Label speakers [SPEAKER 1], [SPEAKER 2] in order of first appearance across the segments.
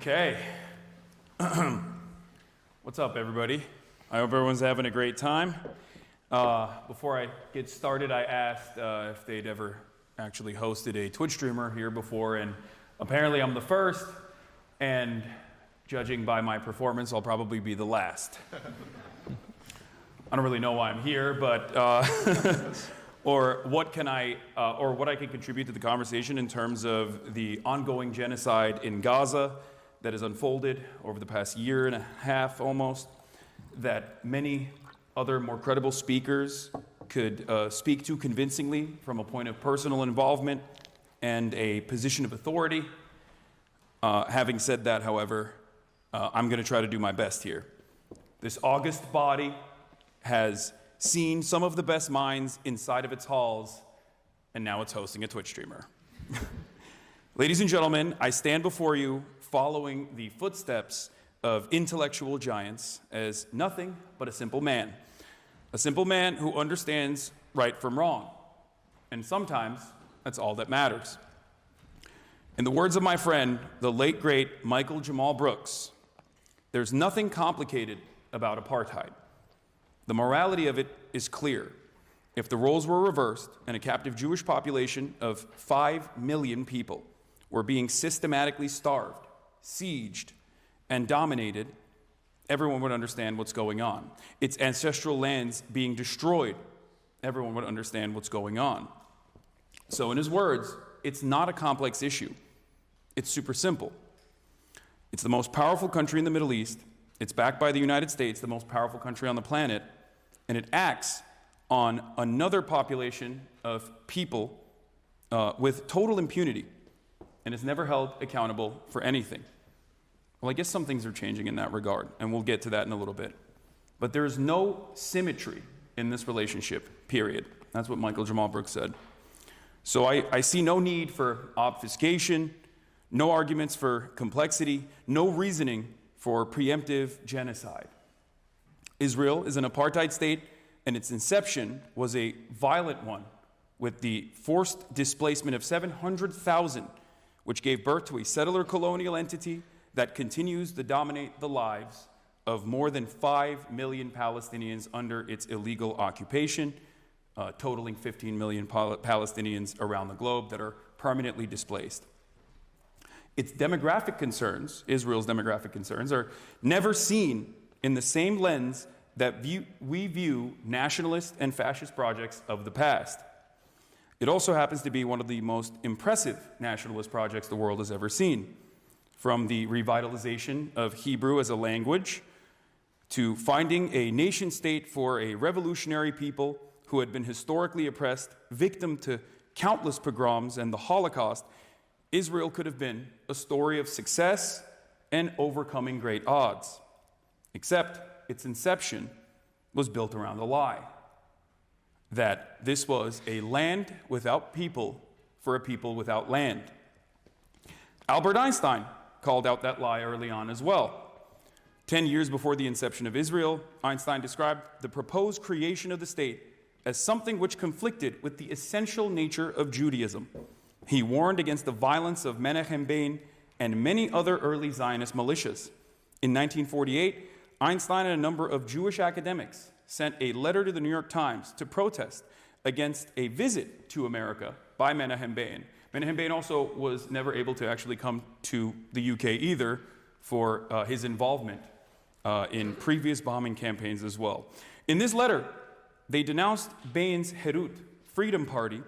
[SPEAKER 1] Okay. What's up, everybody? I hope everyone's having a great time. Before I get started, I asked if they'd ever actually hosted a Twitch streamer here before, and apparently I'm the first, and judging by my performance, I'll probably be the last. I don't really know why I'm here, but or what I can contribute to the conversation in terms of the ongoing genocide in Gaza that has unfolded over the past year and a half almost, that many other more credible speakers could speak to convincingly from a point of personal involvement and a position of authority. Having said that, however, I'm going to try to do my best here. This august body has seen some of the best minds inside of its halls, and now it's hosting a Twitch streamer. Ladies and gentlemen, I stand before you following the footsteps of intellectual giants as nothing but a simple man who understands right from wrong, and sometimes that's all that matters. In the words of my friend, the late great Michael Jamal Brooks, there's nothing complicated about apartheid. The morality of it is clear. If the roles were reversed and a captive Jewish population of 5 million people were being systematically starved, sieged, and dominated, everyone would understand what's going on. Its ancestral lands being destroyed, everyone would understand what's going on. So in his words, it's not a complex issue. It's super simple. It's the most powerful country in the Middle East. It's backed by the United States, the most powerful country on the planet, and it acts on another population of people with total impunity, and is never held accountable for anything. Well, I guess some things are changing in that regard, and we'll get to that in a little bit. But there is no symmetry in this relationship, period. That's what Michael Jamal Brooks said. So I see no need for obfuscation, no arguments for complexity, no reasoning for preemptive genocide. Israel is an apartheid state, and its inception was a violent one, with the forced displacement of 700,000, which gave birth to a settler colonial entity that continues to dominate the lives of more than 5 million Palestinians under its illegal occupation, totaling 15 million Palestinians around the globe that are permanently displaced. Its demographic concerns, Israel's demographic concerns, are never seen in the same lens that we view nationalist and fascist projects of the past. It also happens to be one of the most impressive nationalist projects the world has ever seen, from the revitalization of Hebrew as a language to finding a nation state for a revolutionary people who had been historically oppressed, victim to countless pogroms and the Holocaust. Israel could have been a story of success and overcoming great odds, except its inception was built around a lie, that this was a land without people for a people without land. Albert Einstein called out that lie early on as well. 10 years before the inception of Israel, Einstein described the proposed creation of the state as something which conflicted with the essential nature of Judaism. He warned against the violence of Menachem Begin and many other early Zionist militias. In 1948, Einstein and a number of Jewish academics sent a letter to the New York Times to protest against a visit to America by Menachem Begin. Menachem Begin also was never able to actually come to the UK either for his involvement in previous bombing campaigns as well. In this letter, they denounced Begin's Herut, Freedom Party,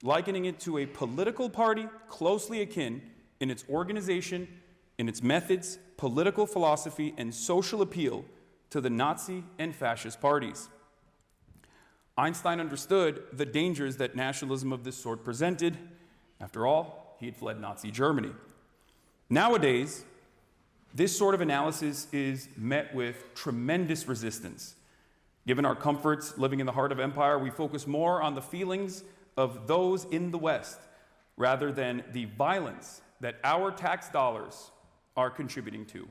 [SPEAKER 1] likening it to a political party closely akin in its organization, in its methods, political philosophy, and social appeal to the Nazi and fascist parties. Einstein understood the dangers that nationalism of this sort presented. After all, he had fled Nazi Germany. Nowadays, this sort of analysis is met with tremendous resistance. Given our comforts living in the heart of empire, we focus more on the feelings of those in the West rather than the violence that our tax dollars are contributing to.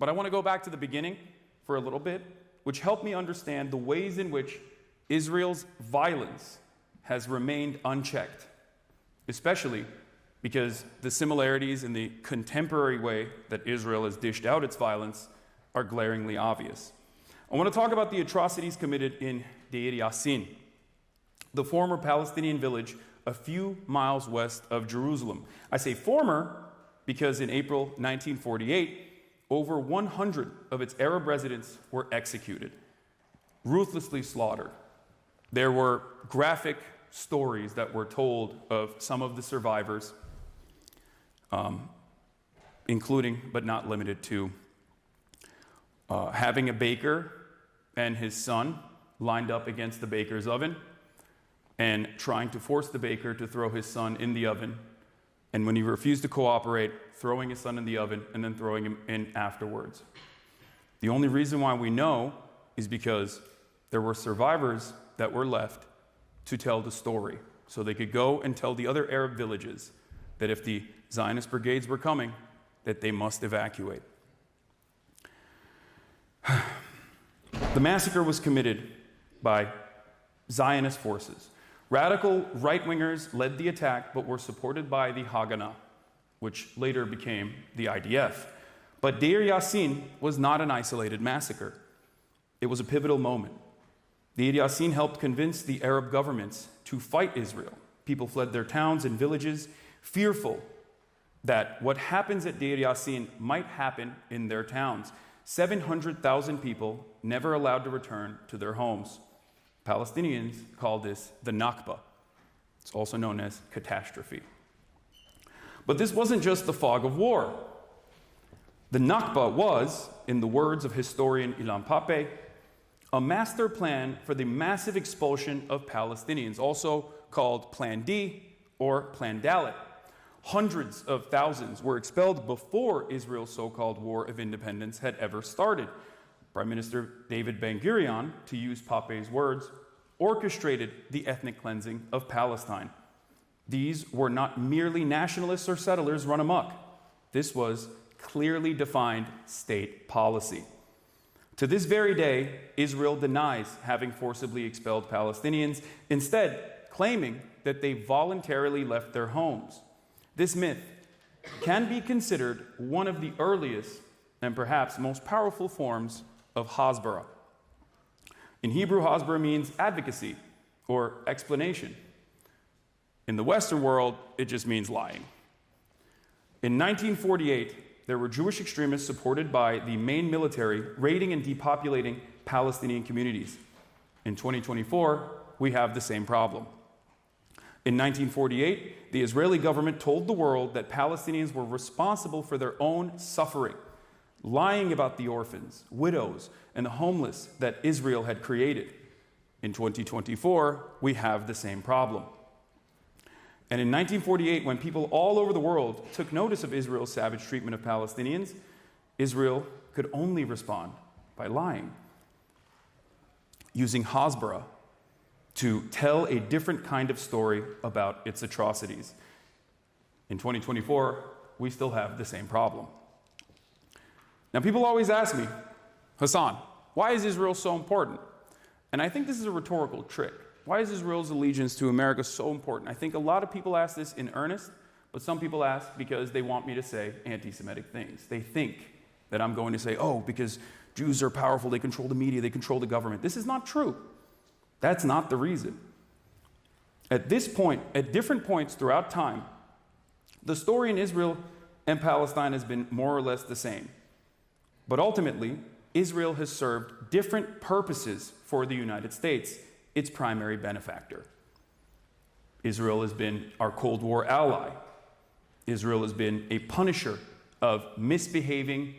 [SPEAKER 1] But I want to go back to the beginning for a little bit, which helped me understand the ways in which Israel's violence has remained unchecked, especially because the similarities in the contemporary way that Israel has dished out its violence are glaringly obvious. I want to talk about the atrocities committed in Deir Yassin, the former Palestinian village a few miles west of Jerusalem. I say former because in April 1948, over 100 of its Arab residents were executed, ruthlessly slaughtered. There were graphic stories that were told of some of the survivors, including but not limited to having a baker and his son lined up against the baker's oven and trying to force the baker to throw his son in the oven. And when he refused to cooperate, throwing his son in the oven and then throwing him in afterwards. The only reason why we know is because there were survivors that were left to tell the story. So they could go and tell the other Arab villages that if the Zionist brigades were coming, that they must evacuate. The massacre was committed by Zionist forces. Radical right-wingers led the attack, but were supported by the Haganah, which later became the IDF. But Deir Yassin was not an isolated massacre. It was a pivotal moment. Deir Yassin helped convince the Arab governments to fight Israel. People fled their towns and villages, fearful that what happens at Deir Yassin might happen in their towns. 700,000 people never allowed to return to their homes. Palestinians call this the Nakba. It's also known as catastrophe. But this wasn't just the fog of war. The Nakba was, in the words of historian Ilan Pape, a master plan for the massive expulsion of Palestinians, also called Plan D or Plan Dalet. Hundreds of thousands were expelled before Israel's so-called War of Independence had ever started. Prime Minister David Ben-Gurion, to use Pape's words, orchestrated the ethnic cleansing of Palestine. These were not merely nationalists or settlers run amok. This was clearly defined state policy. To this very day, Israel denies having forcibly expelled Palestinians, instead claiming that they voluntarily left their homes. This myth can be considered one of the earliest and perhaps most powerful forms of Hasbara. In Hebrew, Hasbara means advocacy or explanation. In the Western world, it just means lying. In 1948, there were Jewish extremists supported by the main military raiding and depopulating Palestinian communities. In 2024, we have the same problem. In 1948, the Israeli government told the world that Palestinians were responsible for their own suffering, lying about the orphans, widows, and the homeless that Israel had created. In 2024, we have the same problem. And in 1948, when people all over the world took notice of Israel's savage treatment of Palestinians, Israel could only respond by lying, using Hasbara to tell a different kind of story about its atrocities. In 2024, we still have the same problem. Now, people always ask me, Hasan, why is Israel so important? And I think this is a rhetorical trick. Why is Israel's allegiance to America so important? I think a lot of people ask this in earnest, but some people ask because they want me to say anti-Semitic things. They think that I'm going to say, oh, because Jews are powerful, they control the media, they control the government. This is not true. That's not the reason. At this point, at different points throughout time, the story in Israel and Palestine has been more or less the same. But ultimately, Israel has served different purposes for the United States, its primary benefactor. Israel has been our Cold War ally. Israel has been a punisher of misbehaving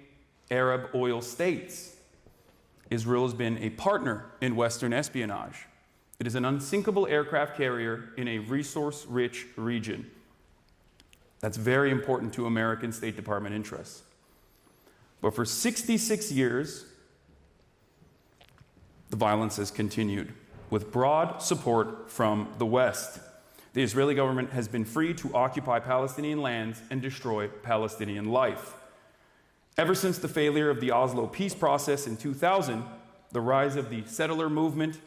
[SPEAKER 1] Arab oil states. Israel has been a partner in Western espionage. It is an unsinkable aircraft carrier in a resource-rich region. That's very important to American State Department interests. But for 66 years, the violence has continued, with broad support from the West. The Israeli government has been free to occupy Palestinian lands and destroy Palestinian life. Ever since the failure of the Oslo peace process in 2000, the rise of the settler movement,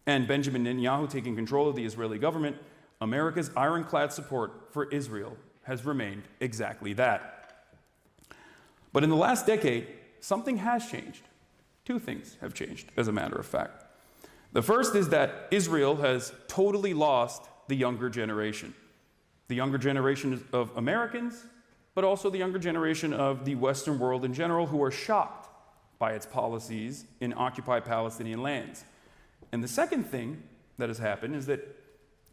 [SPEAKER 1] and Benjamin Netanyahu taking control of the Israeli government, America's ironclad support for Israel has remained exactly that. But in the last decade, something has changed. Two things have changed, as a matter of fact. The first is that Israel has totally lost the younger generation. The younger generation of Americans, but also the younger generation of the Western world in general, who are shocked by its policies in occupied Palestinian lands. And the second thing that has happened is that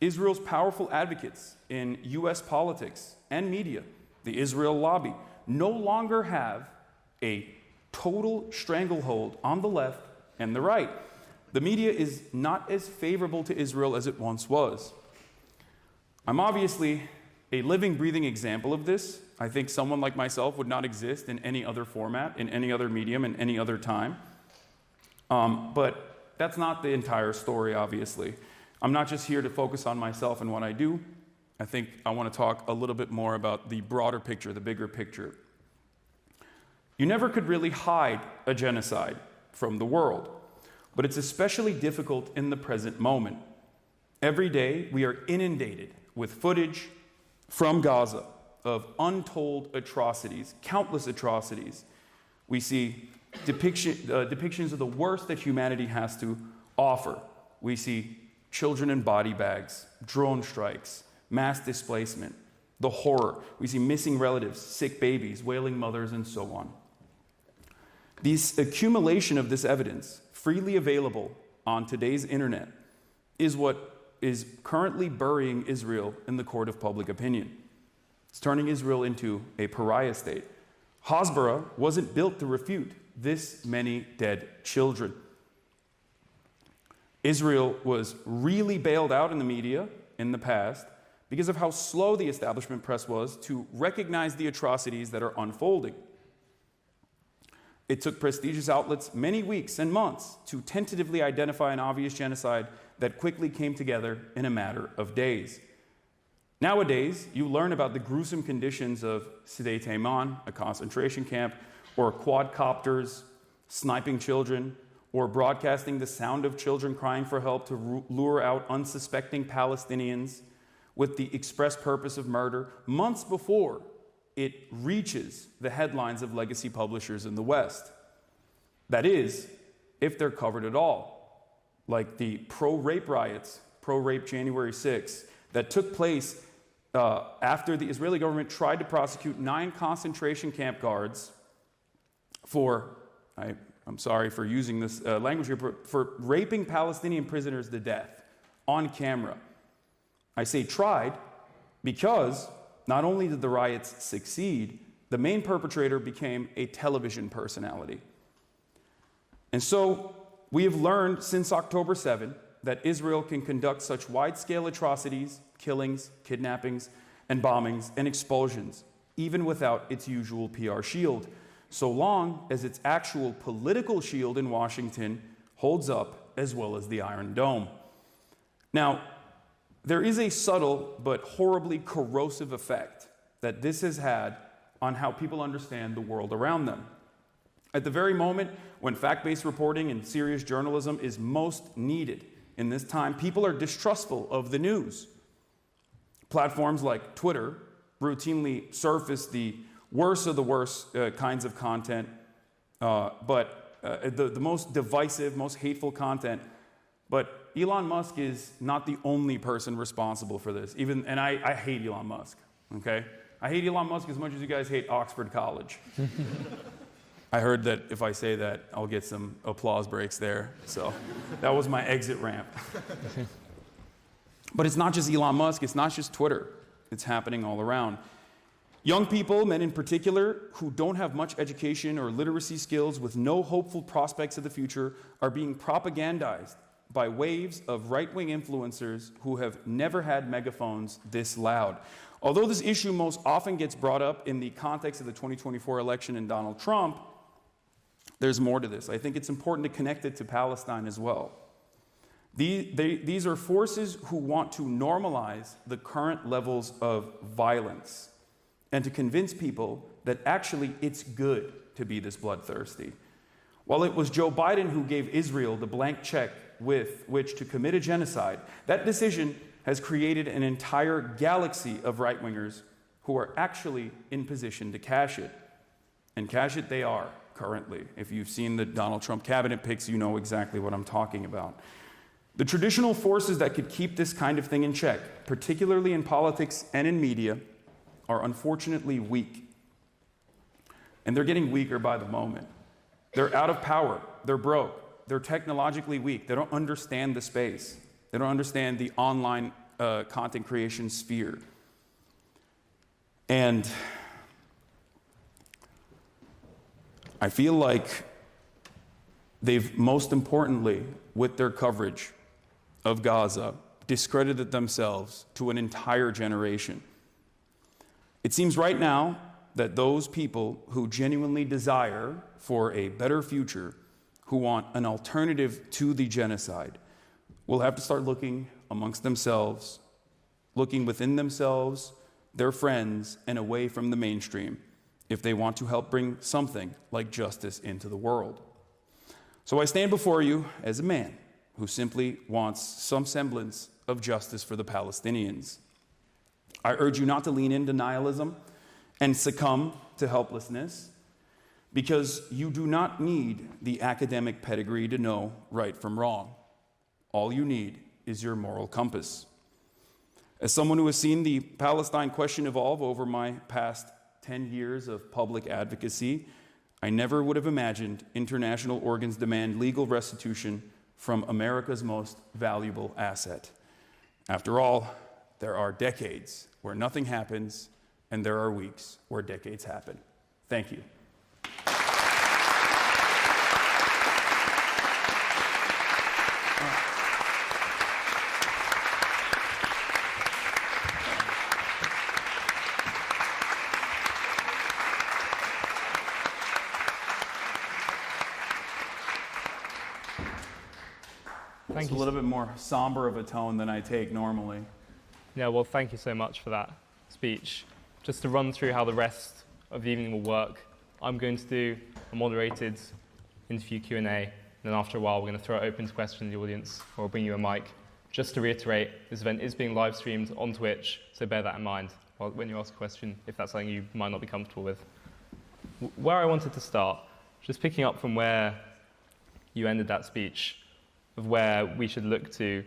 [SPEAKER 1] Israel's powerful advocates in U.S. politics and media, the Israel lobby, no longer have a total stranglehold on the left and the right. The media is not as favorable to Israel as it once was. I'm obviously a living, breathing example of this. I think someone like myself would not exist in any other format, in any other medium, in any other time. But that's not the entire story, obviously. I'm not just here to focus on myself and what I do. I think I want to talk a little bit more about the broader picture, the bigger picture. You never could really hide a genocide from the world, but it's especially difficult in the present moment. Every day, we are inundated with footage from Gaza of untold atrocities, countless atrocities. We see depictions of the worst that humanity has to offer. We see children in body bags, drone strikes, mass displacement, the horror. We see missing relatives, sick babies, wailing mothers, and so on. This accumulation of this evidence, freely available on today's internet, is what is currently burying Israel in the court of public opinion. It's turning Israel into a pariah state. Hasbara wasn't built to refute this many dead children. Israel was really bailed out in the media in the past because of how slow the establishment press was to recognize the atrocities that are unfolding. It took prestigious outlets many weeks and months to tentatively identify an obvious genocide that quickly came together in a matter of days. Nowadays, you learn about the gruesome conditions of Sde Teiman, a concentration camp, or quadcopters sniping children, or broadcasting the sound of children crying for help to lure out unsuspecting Palestinians with the express purpose of murder, months before it reaches the headlines of legacy publishers in the West. That is, if they're covered at all, like the pro-rape riots, pro-rape January 6th, that took place after the Israeli government tried to prosecute 9 concentration camp guards for, I'm sorry for using this language here, for raping Palestinian prisoners to death on camera. I say tried because not only did the riots succeed, the main perpetrator became a television personality. And so we have learned since October 7 that Israel can conduct such wide-scale atrocities, killings, kidnappings, and bombings and expulsions, even without its usual PR shield, so long as its actual political shield in Washington holds up, as well as the Iron Dome. Now, there is a subtle but horribly corrosive effect that this has had on how people understand the world around them. At the very moment when fact-based reporting and serious journalism is most needed in this time, people are distrustful of the news. Platforms like Twitter routinely surface the worst of the worst kinds of content, but the most divisive, most hateful content. But Elon Musk is not the only person responsible for this. And I hate Elon Musk, okay? I hate Elon Musk as much as you guys hate Oxford College. I heard that if I say that, I'll get some applause breaks there. So that was my exit ramp. But it's not just Elon Musk, it's not just Twitter. It's happening all around. Young people, men in particular, who don't have much education or literacy skills with no hopeful prospects of the future are being propagandized by waves of right-wing influencers who have never had megaphones this loud. Although this issue most often gets brought up in the context of the 2024 election and Donald Trump, there's more to this. I think it's important to connect it to Palestine as well. These are forces who want to normalize the current levels of violence and to convince people that actually it's good to be this bloodthirsty. While it was Joe Biden who gave Israel the blank check with which to commit a genocide, that decision has created an entire galaxy of right-wingers who are actually in position to cash it. And cash it they are currently. If you've seen the Donald Trump cabinet picks, you know exactly what I'm talking about. The traditional forces that could keep this kind of thing in check, particularly in politics and in media, are unfortunately weak. And they're getting weaker by the moment. They're out of power. They're broke. They're technologically weak. They don't understand the space. They don't understand the online content creation sphere. And I feel like they've, most importantly, with their coverage of Gaza, discredited themselves to an entire generation. It seems right now that those people who genuinely desire for a better future, who want an alternative to the genocide, will have to start looking amongst themselves, looking within themselves, their friends, and away from the mainstream if they want to help bring something like justice into the world. So I stand before you as a man who simply wants some semblance of justice for the Palestinians. I urge you not to lean into nihilism and succumb to helplessness, because you do not need the academic pedigree to know right from wrong. All you need is your moral compass. As someone who has seen the Palestine question evolve over my past 10 years of public advocacy, I never would have imagined international organs demand legal restitution from America's most valuable asset. After all, there are decades where nothing happens, and there are weeks where decades happen. Thank you. It's a little bit more somber of a tone than I take normally.
[SPEAKER 2] Yeah, well, thank you so much for that speech. Just to run through how the rest of the evening will work, I'm going to do a moderated interview Q&A, and then after a while we're going to throw it open to questions in the audience, or I'll bring you a mic. Just to reiterate, this event is being live streamed on Twitch, so bear that in mind when you ask a question, if that's something you might not be comfortable with. Where I wanted to start, just picking up from where you ended that speech, of where we should look to,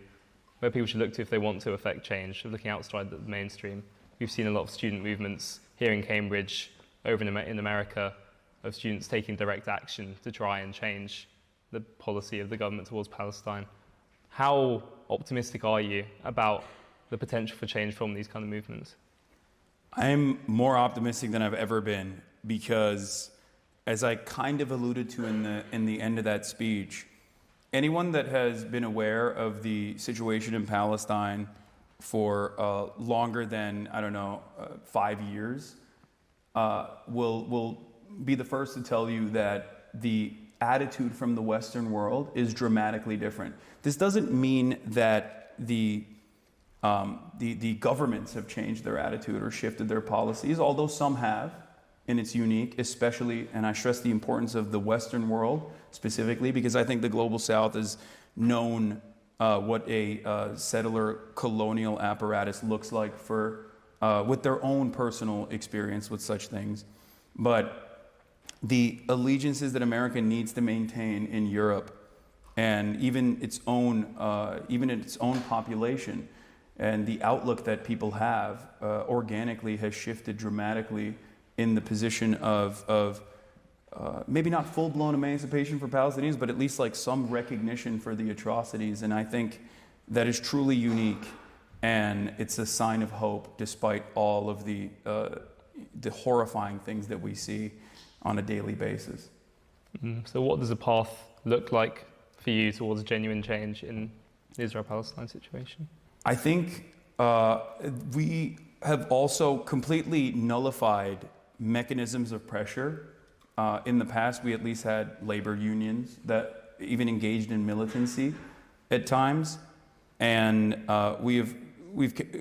[SPEAKER 2] where people should look to if they want to affect change, of looking outside the mainstream. We've seen a lot of student movements here in Cambridge, over in America, of students taking direct action to try and change the policy of the government towards Palestine. How optimistic are you about the potential for change from these kind of movements?
[SPEAKER 1] I'm more optimistic than I've ever been, because as I kind of alluded to in the end of that speech, anyone that has been aware of the situation in Palestine for longer than, 5 years, will be the first to tell you that the attitude from the Western world is dramatically different. This doesn't mean that the governments have changed their attitude or shifted their policies, although some have, and it's unique, especially, and I stress the importance of the Western world specifically, because I think the Global South is known what a settler colonial apparatus looks like with their own personal experience with such things. But the allegiances that America needs to maintain in Europe, and even its own population, and the outlook that people have organically has shifted dramatically in the position of maybe not full-blown emancipation for Palestinians, but at least like some recognition for the atrocities. And I think that is truly unique, and it's a sign of hope despite all of the horrifying things that we see on a daily basis.
[SPEAKER 2] So what does a path look like for you towards genuine change in the Israel-Palestine situation?
[SPEAKER 1] I think we have also completely nullified mechanisms of pressure. In the past, we at least had labor unions that even engaged in militancy at times, and we've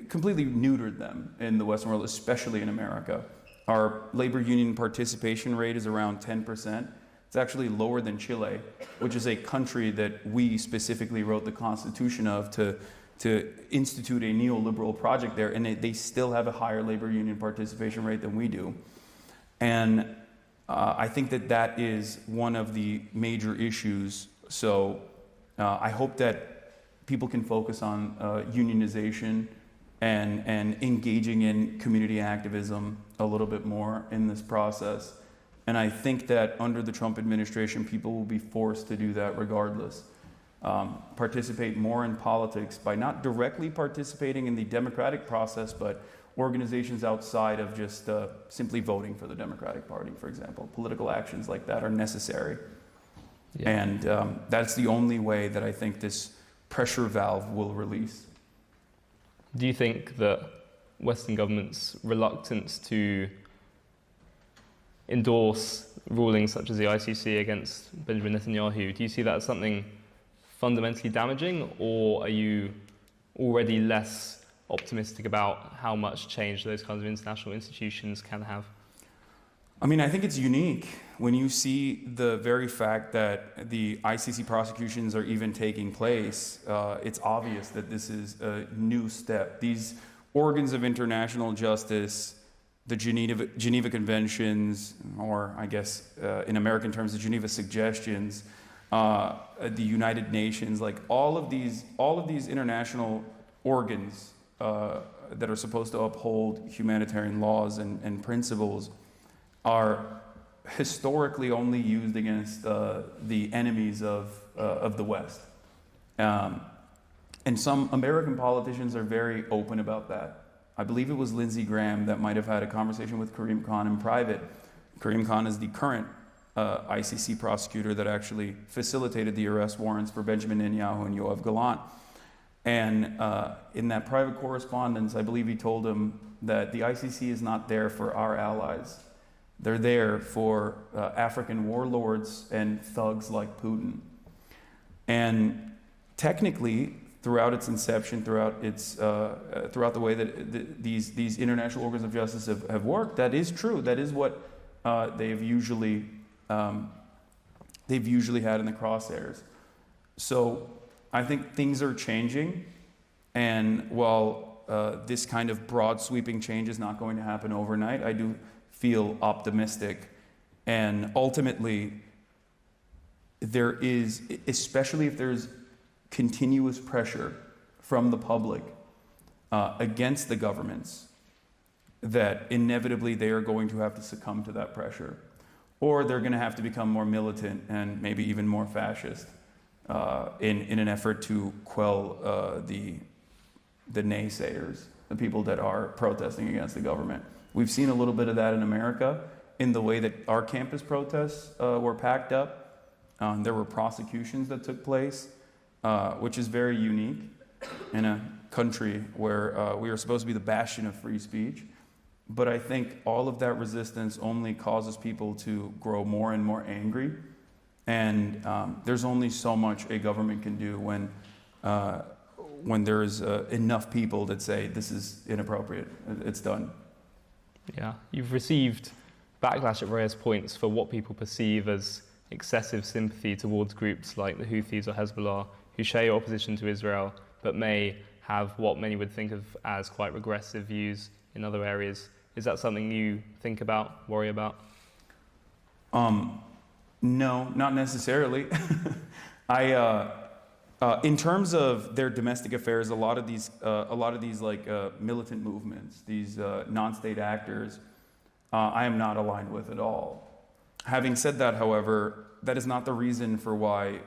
[SPEAKER 1] completely neutered them in the Western world, especially in America. Our labor union participation rate is around 10%. It's actually lower than Chile, which is a country that we specifically wrote the Constitution of to to institute a neoliberal project there, and they still have a higher labor union participation rate than we do. And I think that is one of the major issues. So I hope that people can focus on unionization and engaging in community activism a little bit more in this process. And I think that under the Trump administration, people will be forced to do that regardless. Participate more in politics by not directly participating in the democratic process, but organizations outside of just simply voting for the Democratic Party, for example. Political actions like that are necessary. Yeah. And that's the only way that I think this pressure valve will release.
[SPEAKER 2] Do you think that Western governments' reluctance to endorse rulings such as the ICC against Benjamin Netanyahu, do you see that as something fundamentally damaging, or are you already less optimistic about how much change those kinds of international institutions can have?
[SPEAKER 1] I mean, I think it's unique when you see the very fact that the ICC prosecutions are even taking place. It's obvious that this is a new step. These organs of international justice, the Geneva Conventions, or I guess in American terms, the Geneva Suggestions, the United Nations, like all of these international organs that are supposed to uphold humanitarian laws and principles are historically only used against the enemies of the West. And some American politicians are very open about that. I believe it was Lindsey Graham that might have had a conversation with Karim Khan in private. Karim Khan is the current ICC prosecutor that actually facilitated the arrest warrants for Benjamin Netanyahu and Yoav Gallant. And in that private correspondence, I believe he told him that the ICC is not there for our allies. They're there for African warlords and thugs like Putin. And technically, throughout its inception, throughout the way that these international organs of justice have worked, that is true. That is what they've usually had in the crosshairs. So I think things are changing, and while this kind of broad sweeping change is not going to happen overnight, I do feel optimistic. And ultimately, there is, especially if there's continuous pressure from the public against the governments, that inevitably they are going to have to succumb to that pressure, or they're going to have to become more militant and maybe even more fascist in an effort to quell the naysayers, the people that are protesting against the government. We've seen a little bit of that in America in the way that our campus protests were packed up. There were prosecutions that took place, which is very unique in a country where we are supposed to be the bastion of free speech. But I think all of that resistance only causes people to grow more and more angry. And there's only so much a government can do when there's enough people that say this is inappropriate, it's done.
[SPEAKER 2] Yeah, you've received backlash at various points for what people perceive as excessive sympathy towards groups like the Houthis or Hezbollah, who share your opposition to Israel, but may have what many would think of as quite regressive views in other areas. Is that something you think about, worry about?
[SPEAKER 1] No, not necessarily. In terms of their domestic affairs, a lot of these like militant movements, these non-state actors, I am not aligned with at all. Having said that, however, that is not the reason for why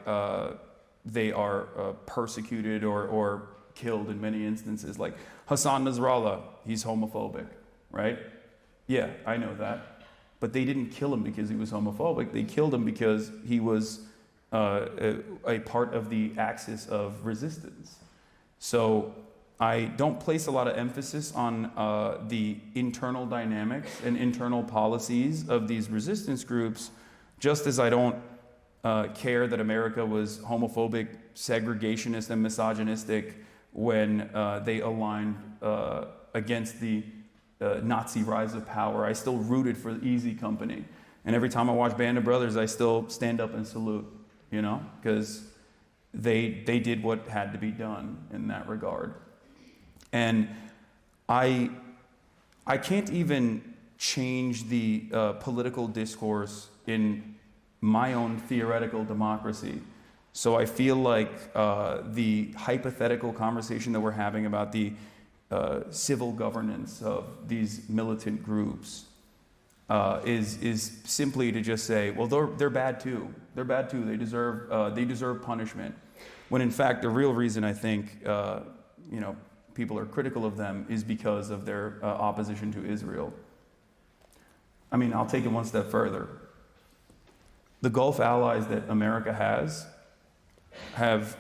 [SPEAKER 1] they are persecuted or killed in many instances. Like Hassan Nasrallah, he's homophobic, right? Yeah, I know that. But they didn't kill him because he was homophobic. They killed him because he was a part of the axis of resistance. So I don't place a lot of emphasis on the internal dynamics and internal policies of these resistance groups, just as I don't care that America was homophobic, segregationist, and misogynistic when they aligned against the Nazi rise of power. I still rooted for Easy Company. And every time I watch Band of Brothers, I still stand up and salute, you know, because they did what had to be done in that regard. And I can't even change the political discourse in my own theoretical democracy. So I feel like the hypothetical conversation that we're having about the civil governance of these militant groups is simply to just say, well, they're bad too. They're bad too. They deserve punishment. When in fact, the real reason I think people are critical of them is because of their opposition to Israel. I mean, I'll take it one step further. The Gulf allies that America have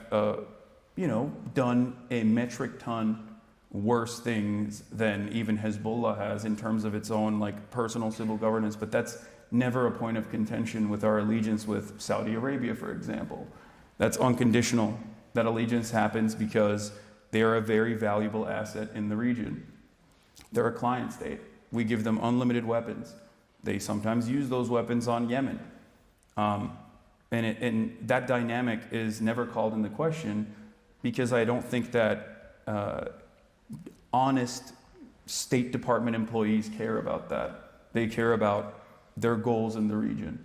[SPEAKER 1] done a metric ton worse things than even Hezbollah has in terms of its own personal civil governance, but that's never a point of contention with our allegiance with Saudi Arabia, for example. That's unconditional. That allegiance happens because they are a very valuable asset in the region. They're a client state. We give them unlimited weapons. They sometimes use those weapons on Yemen. And that dynamic is never called into question because I don't think that honest State Department employees care about that. They care about their goals in the region.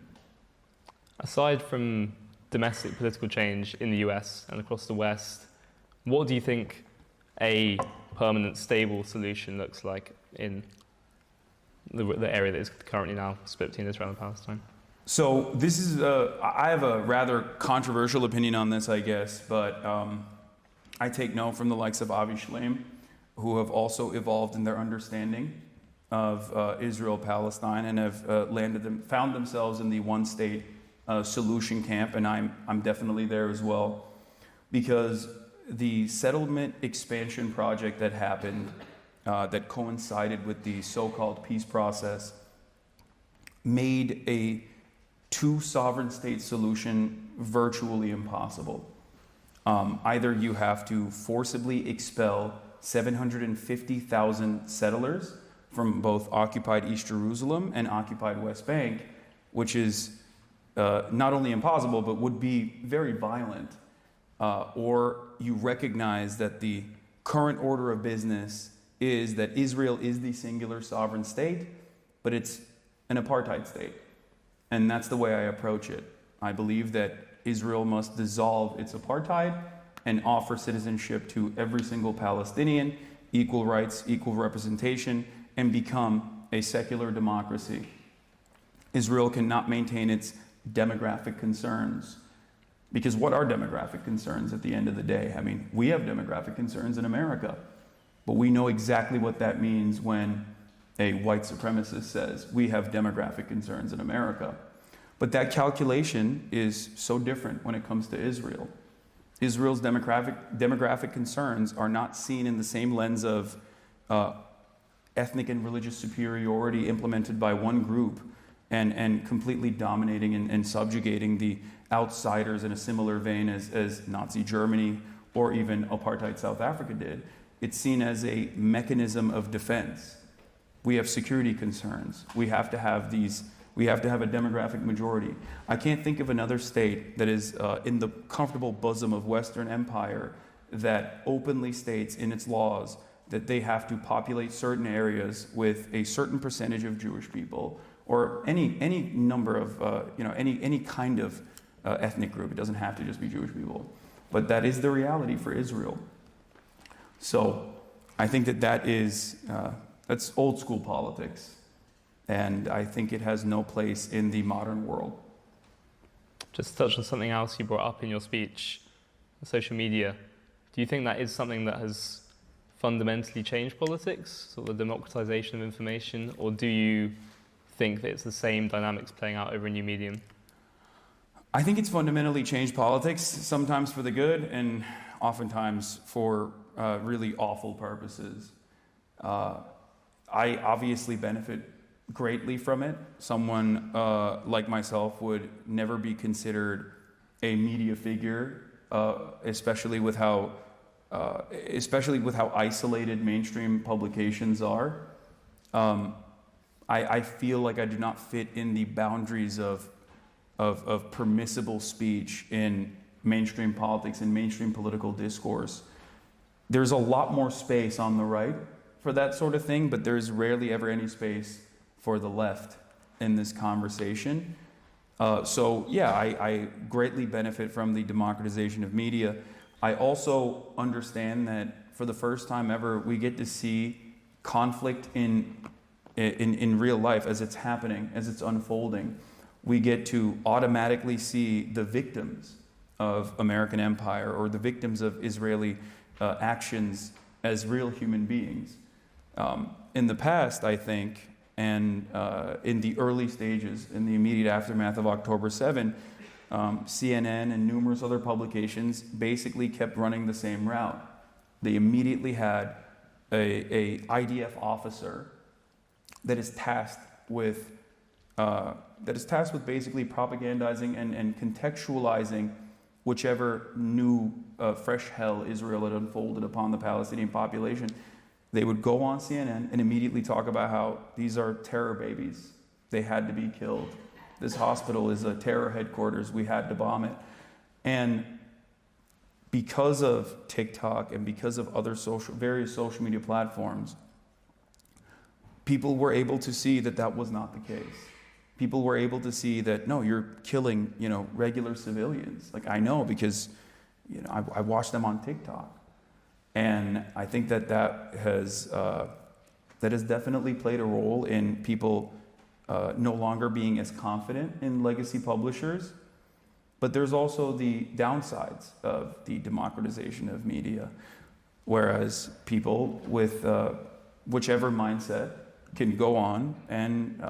[SPEAKER 2] Aside from domestic political change in the US and across the West, what do you think a permanent, stable solution looks like in the area that is currently now split between Israel and Palestine?
[SPEAKER 1] So this is, I have a rather controversial opinion on this, I guess, but I take note from the likes of Avi Shlaim, who have also evolved in their understanding of Israel-Palestine and have found themselves in the one-state solution camp, and I'm definitely there as well, because the settlement expansion project that happened, that coincided with the so-called peace process, made a two-sovereign state solution virtually impossible. Either you have to forcibly expel 750,000 settlers from both occupied East Jerusalem and occupied West Bank, which is not only impossible, but would be very violent. Or you recognize that the current order of business is that Israel is the singular sovereign state, but it's an apartheid state. And that's the way I approach it. I believe that Israel must dissolve its apartheid and offer citizenship to every single Palestinian, equal rights, equal representation, and become a secular democracy. Israel cannot maintain its demographic concerns. Because what are demographic concerns at the end of the day? I mean, we have demographic concerns in America, but we know exactly what that means when a white supremacist says we have demographic concerns in America. But that calculation is so different when it comes to Israel. Israel's demographic concerns are not seen in the same lens of ethnic and religious superiority implemented by one group and completely dominating and subjugating the outsiders in a similar vein as Nazi Germany or even apartheid South Africa did. It's seen as a mechanism of defense. We have security concerns. We have to have a demographic majority. I can't think of another state that is in the comfortable bosom of Western empire that openly states in its laws that they have to populate certain areas with a certain percentage of Jewish people or any number of any kind of ethnic group. It doesn't have to just be Jewish people, but that is the reality for Israel. So I think that's old school politics, and I think it has no place in the modern world.
[SPEAKER 2] Just to touch on something else you brought up in your speech, social media. Do you think that is something that has fundamentally changed politics, sort of the democratization of information, or do you think that it's the same dynamics playing out over a new medium?
[SPEAKER 1] I think it's fundamentally changed politics, sometimes for the good and oftentimes for really awful purposes. I obviously benefit greatly from it. Someone like myself would never be considered a media figure, especially with how isolated mainstream publications are. I feel like I do not fit in the boundaries of permissible speech in mainstream politics and mainstream political discourse. There's a lot more space on the right for that sort of thing, but there's rarely ever any space for the left in this conversation. So yeah, I greatly benefit from the democratization of media. I also understand that for the first time ever, we get to see conflict in real life as it's happening, as it's unfolding. We get to automatically see the victims of American empire or the victims of Israeli actions as real human beings. In the past, I think, and in the early stages, in the immediate aftermath of October 7, CNN and numerous other publications basically kept running the same route. They immediately had a IDF officer that is tasked with basically propagandizing and contextualizing whichever new fresh hell Israel had unfolded upon the Palestinian population. They would go on CNN and immediately talk about how these are terror babies. They had to be killed. This hospital is a terror headquarters. We had to bomb it. And because of TikTok and because of other various social media platforms, people were able to see that that was not the case. People were able to see that, no, you're killing, regular civilians. Like, I know because, I watch them on TikTok. And I think that has definitely played a role in people no longer being as confident in legacy publishers. But there's also the downsides of the democratization of media, whereas people with whichever mindset can go on and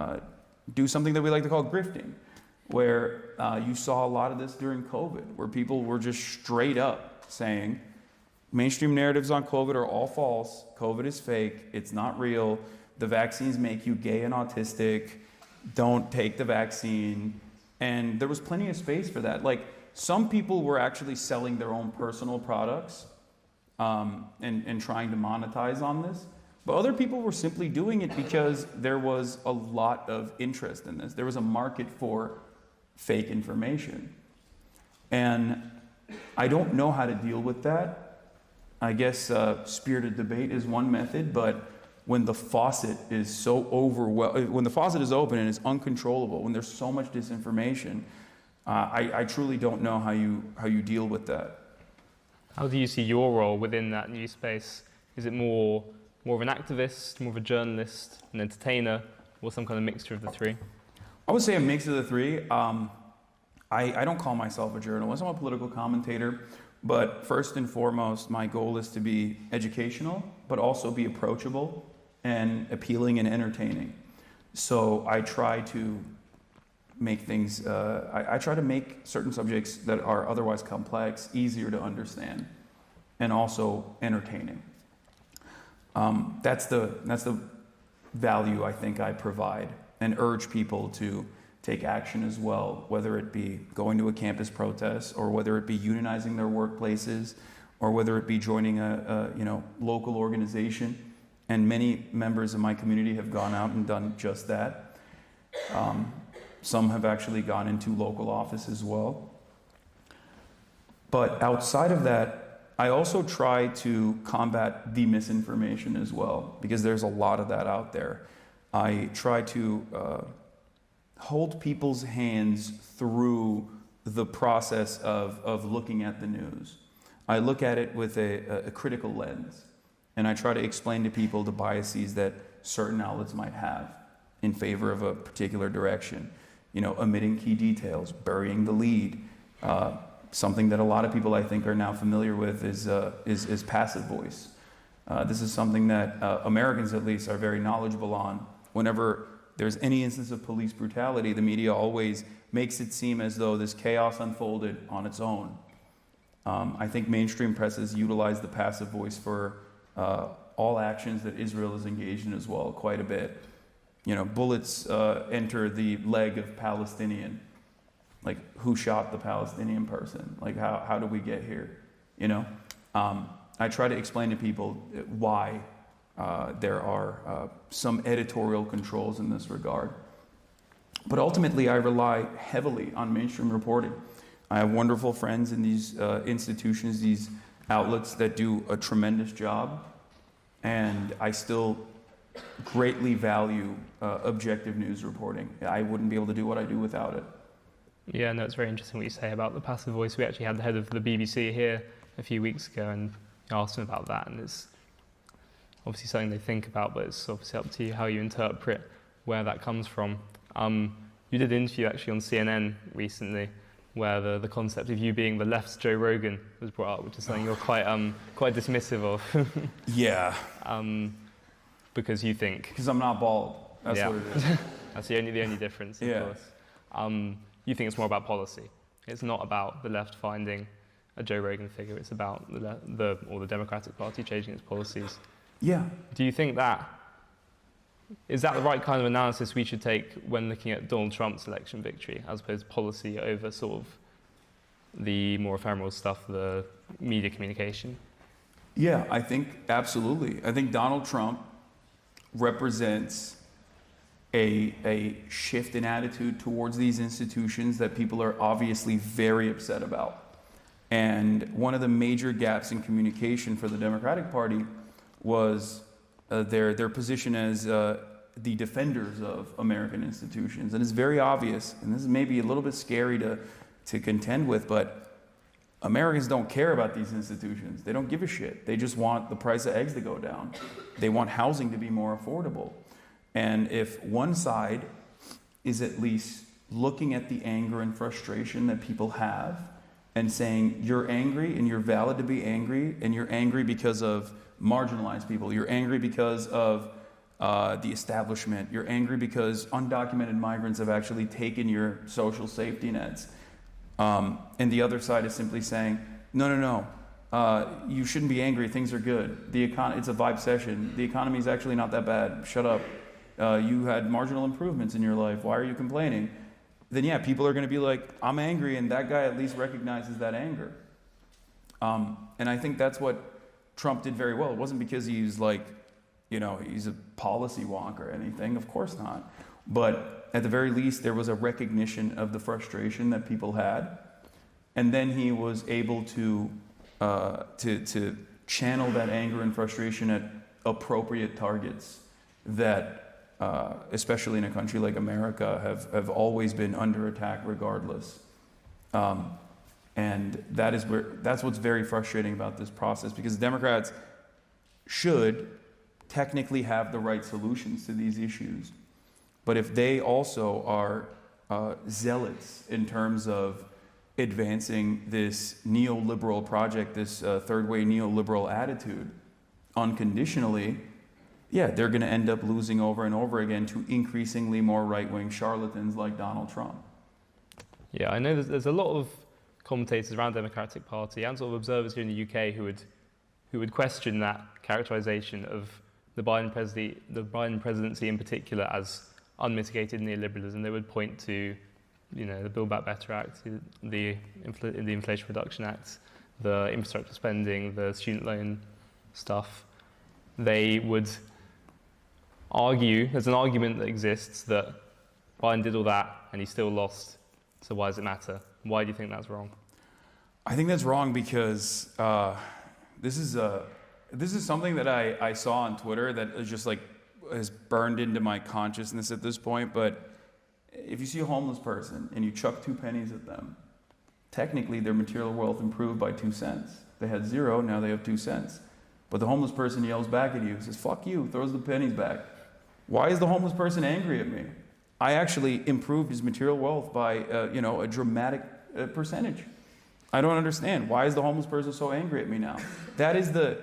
[SPEAKER 1] do something that we like to call grifting, where you saw a lot of this during COVID, where people were just straight up saying, mainstream narratives on COVID are all false. COVID is fake. It's not real. The vaccines make you gay and autistic. Don't take the vaccine. And there was plenty of space for that. Like, some people were actually selling their own personal products and trying to monetize on this. But other people were simply doing it because there was a lot of interest in this. There was a market for fake information. And I don't know how to deal with that. I guess spirited debate is one method, but when the faucet is so when the faucet is open and it's uncontrollable, when there's so much disinformation, I truly don't know how you deal with that.
[SPEAKER 2] How do you see your role within that new space? Is it more of an activist, more of a journalist, an entertainer, or some kind of mixture of the three?
[SPEAKER 1] I would say a mix of the three. I don't call myself a journalist. I'm a political commentator. But first and foremost, my goal is to be educational, but also be approachable and appealing and entertaining. So I try to make things, I try to make certain subjects that are otherwise complex easier to understand and also entertaining. That's the value I think I provide, and urge people to take action as well, whether it be going to a campus protest, or whether it be unionizing their workplaces, or whether it be joining a local organization. And many members of my community have gone out and done just that. Some have actually gone into local office as well. But outside of that, I also try to combat the misinformation as well, because there's a lot of that out there. I try to hold people's hands through the process of looking at the news. I look at it with a critical lens, and I try to explain to people the biases that certain outlets might have in favor of a particular direction. Omitting key details, burying the lead. Something that a lot of people, I think, are now familiar with is passive voice. This is something that Americans, at least, are very knowledgeable on. Whenever there's any instance of police brutality, the media always makes it seem as though this chaos unfolded on its own. I think mainstream presses utilize the passive voice for all actions that Israel is engaged in as well, quite a bit. Bullets enter the leg of Palestinian. Like, who shot the Palestinian person? Like, how do we get here? I try to explain to people why there are some editorial controls in this regard. But ultimately, I rely heavily on mainstream reporting. I have wonderful friends in these institutions, these outlets that do a tremendous job, and I still greatly value objective news reporting. I wouldn't be able to do what I do without it.
[SPEAKER 2] Yeah, no, it's very interesting what you say about the passive voice. We actually had the head of the BBC here a few weeks ago and asked him about that, and it's obviously something they think about, but it's obviously up to you how you interpret where that comes from. You did an interview actually on CNN recently where the concept of you being the left's Joe Rogan was brought up, which is something you're quite dismissive of.
[SPEAKER 1] Yeah.
[SPEAKER 2] Because you think...
[SPEAKER 1] Because I'm not bald. That's what it is.
[SPEAKER 2] That's the only difference, of course. You think it's more about policy. It's not about the left finding a Joe Rogan figure. It's about the Democratic Party changing its policies. Yeah. Do you think is that the right kind of analysis we should take when looking at Donald Trump's election victory, as opposed to policy over sort of the more ephemeral stuff, the media communication?
[SPEAKER 1] Yeah, I think absolutely. I think Donald Trump represents a shift in attitude towards these institutions that people are obviously very upset about. And one of the major gaps in communication for the Democratic Party was their position as the defenders of American institutions. And it's very obvious, and this is maybe a little bit scary to contend with, but Americans don't care about these institutions. They don't give a shit. They just want the price of eggs to go down. They want housing to be more affordable. And if one side is at least looking at the anger and frustration that people have and saying, you're angry and you're valid to be angry, and you're angry because of marginalized people, you're angry because of the establishment, you're angry because undocumented migrants have actually taken your social safety nets, and the other side is simply saying, no, you shouldn't be angry, things are good. It's a vibe session. The economy is actually not that bad. Shut up. You had marginal improvements in your life. Why are you complaining? Then yeah, people are going to be like, I'm angry, and that guy at least recognizes that anger. And I think that's what Trump did very well. It wasn't because he's like, he's a policy wonk or anything. Of course not. But at the very least, there was a recognition of the frustration that people had. And then he was able to channel that anger and frustration at appropriate targets that, especially in a country like America, have always been under attack regardless. And that's what's very frustrating about this process, because Democrats should technically have the right solutions to these issues. But if they also are zealots in terms of advancing this neoliberal project, this third-way neoliberal attitude unconditionally, yeah, they're going to end up losing over and over again to increasingly more right-wing charlatans like Donald Trump.
[SPEAKER 2] Yeah, I know there's a lot of commentators around the Democratic Party and sort of observers here in the UK who would question that characterization of the Biden presidency in particular as unmitigated neoliberalism. They would point to, the Build Back Better Act, the Inflation Reduction Act, the infrastructure spending, the student loan stuff. They would argue, there's an argument that exists that Biden did all that and he still lost, so why does it matter? Why do you think that's wrong?
[SPEAKER 1] I think that's wrong because this is something that I saw on Twitter that is just like has burned into my consciousness at this point. But if you see a homeless person and you chuck 2 pennies at them, technically their material wealth improved by 2 cents. They had 0, now they have 2 cents. But the homeless person yells back at you, says, fuck you, throws the pennies back. Why is the homeless person angry at me? I actually improved his material wealth by a dramatic percentage. I don't understand. Why is the homeless person so angry at me now? That is the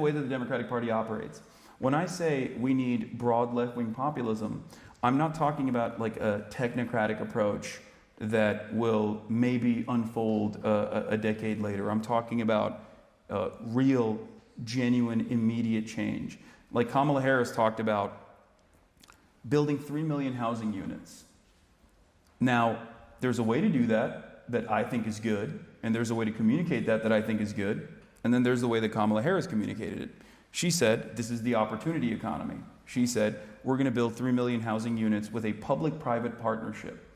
[SPEAKER 1] way that the Democratic Party operates. When I say we need broad left-wing populism, I'm not talking about like a technocratic approach that will maybe unfold a decade later. I'm talking about real, genuine, immediate change. Like Kamala Harris talked about building 3 million housing units. Now, there's a way to do that I think is good, and there's a way to communicate that I think is good, and then there's the way that Kamala Harris communicated it. She said, this is the opportunity economy. She said, we're going to build 3 million housing units with a public-private partnership.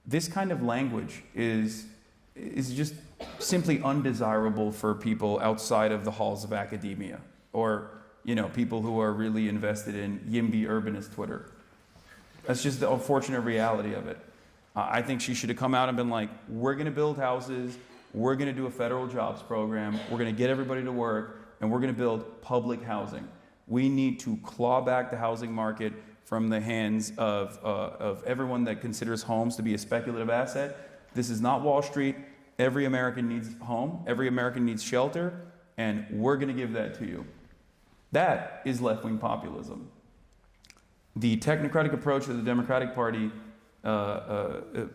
[SPEAKER 1] This kind of language is is just simply undesirable for people outside of the halls of academia, or people who are really invested in YIMBY urbanist Twitter. That's just the unfortunate reality of it. I think she should have come out and been like, we're going to build houses, we're going to do a federal jobs program, we're going to get everybody to work, and we're going to build public housing. We need to claw back the housing market from the hands of everyone that considers homes to be a speculative asset. This is not Wall Street. Every American needs a home. Every American needs shelter. And we're going to give that to you. That is left-wing populism. The technocratic approach that the Democratic Party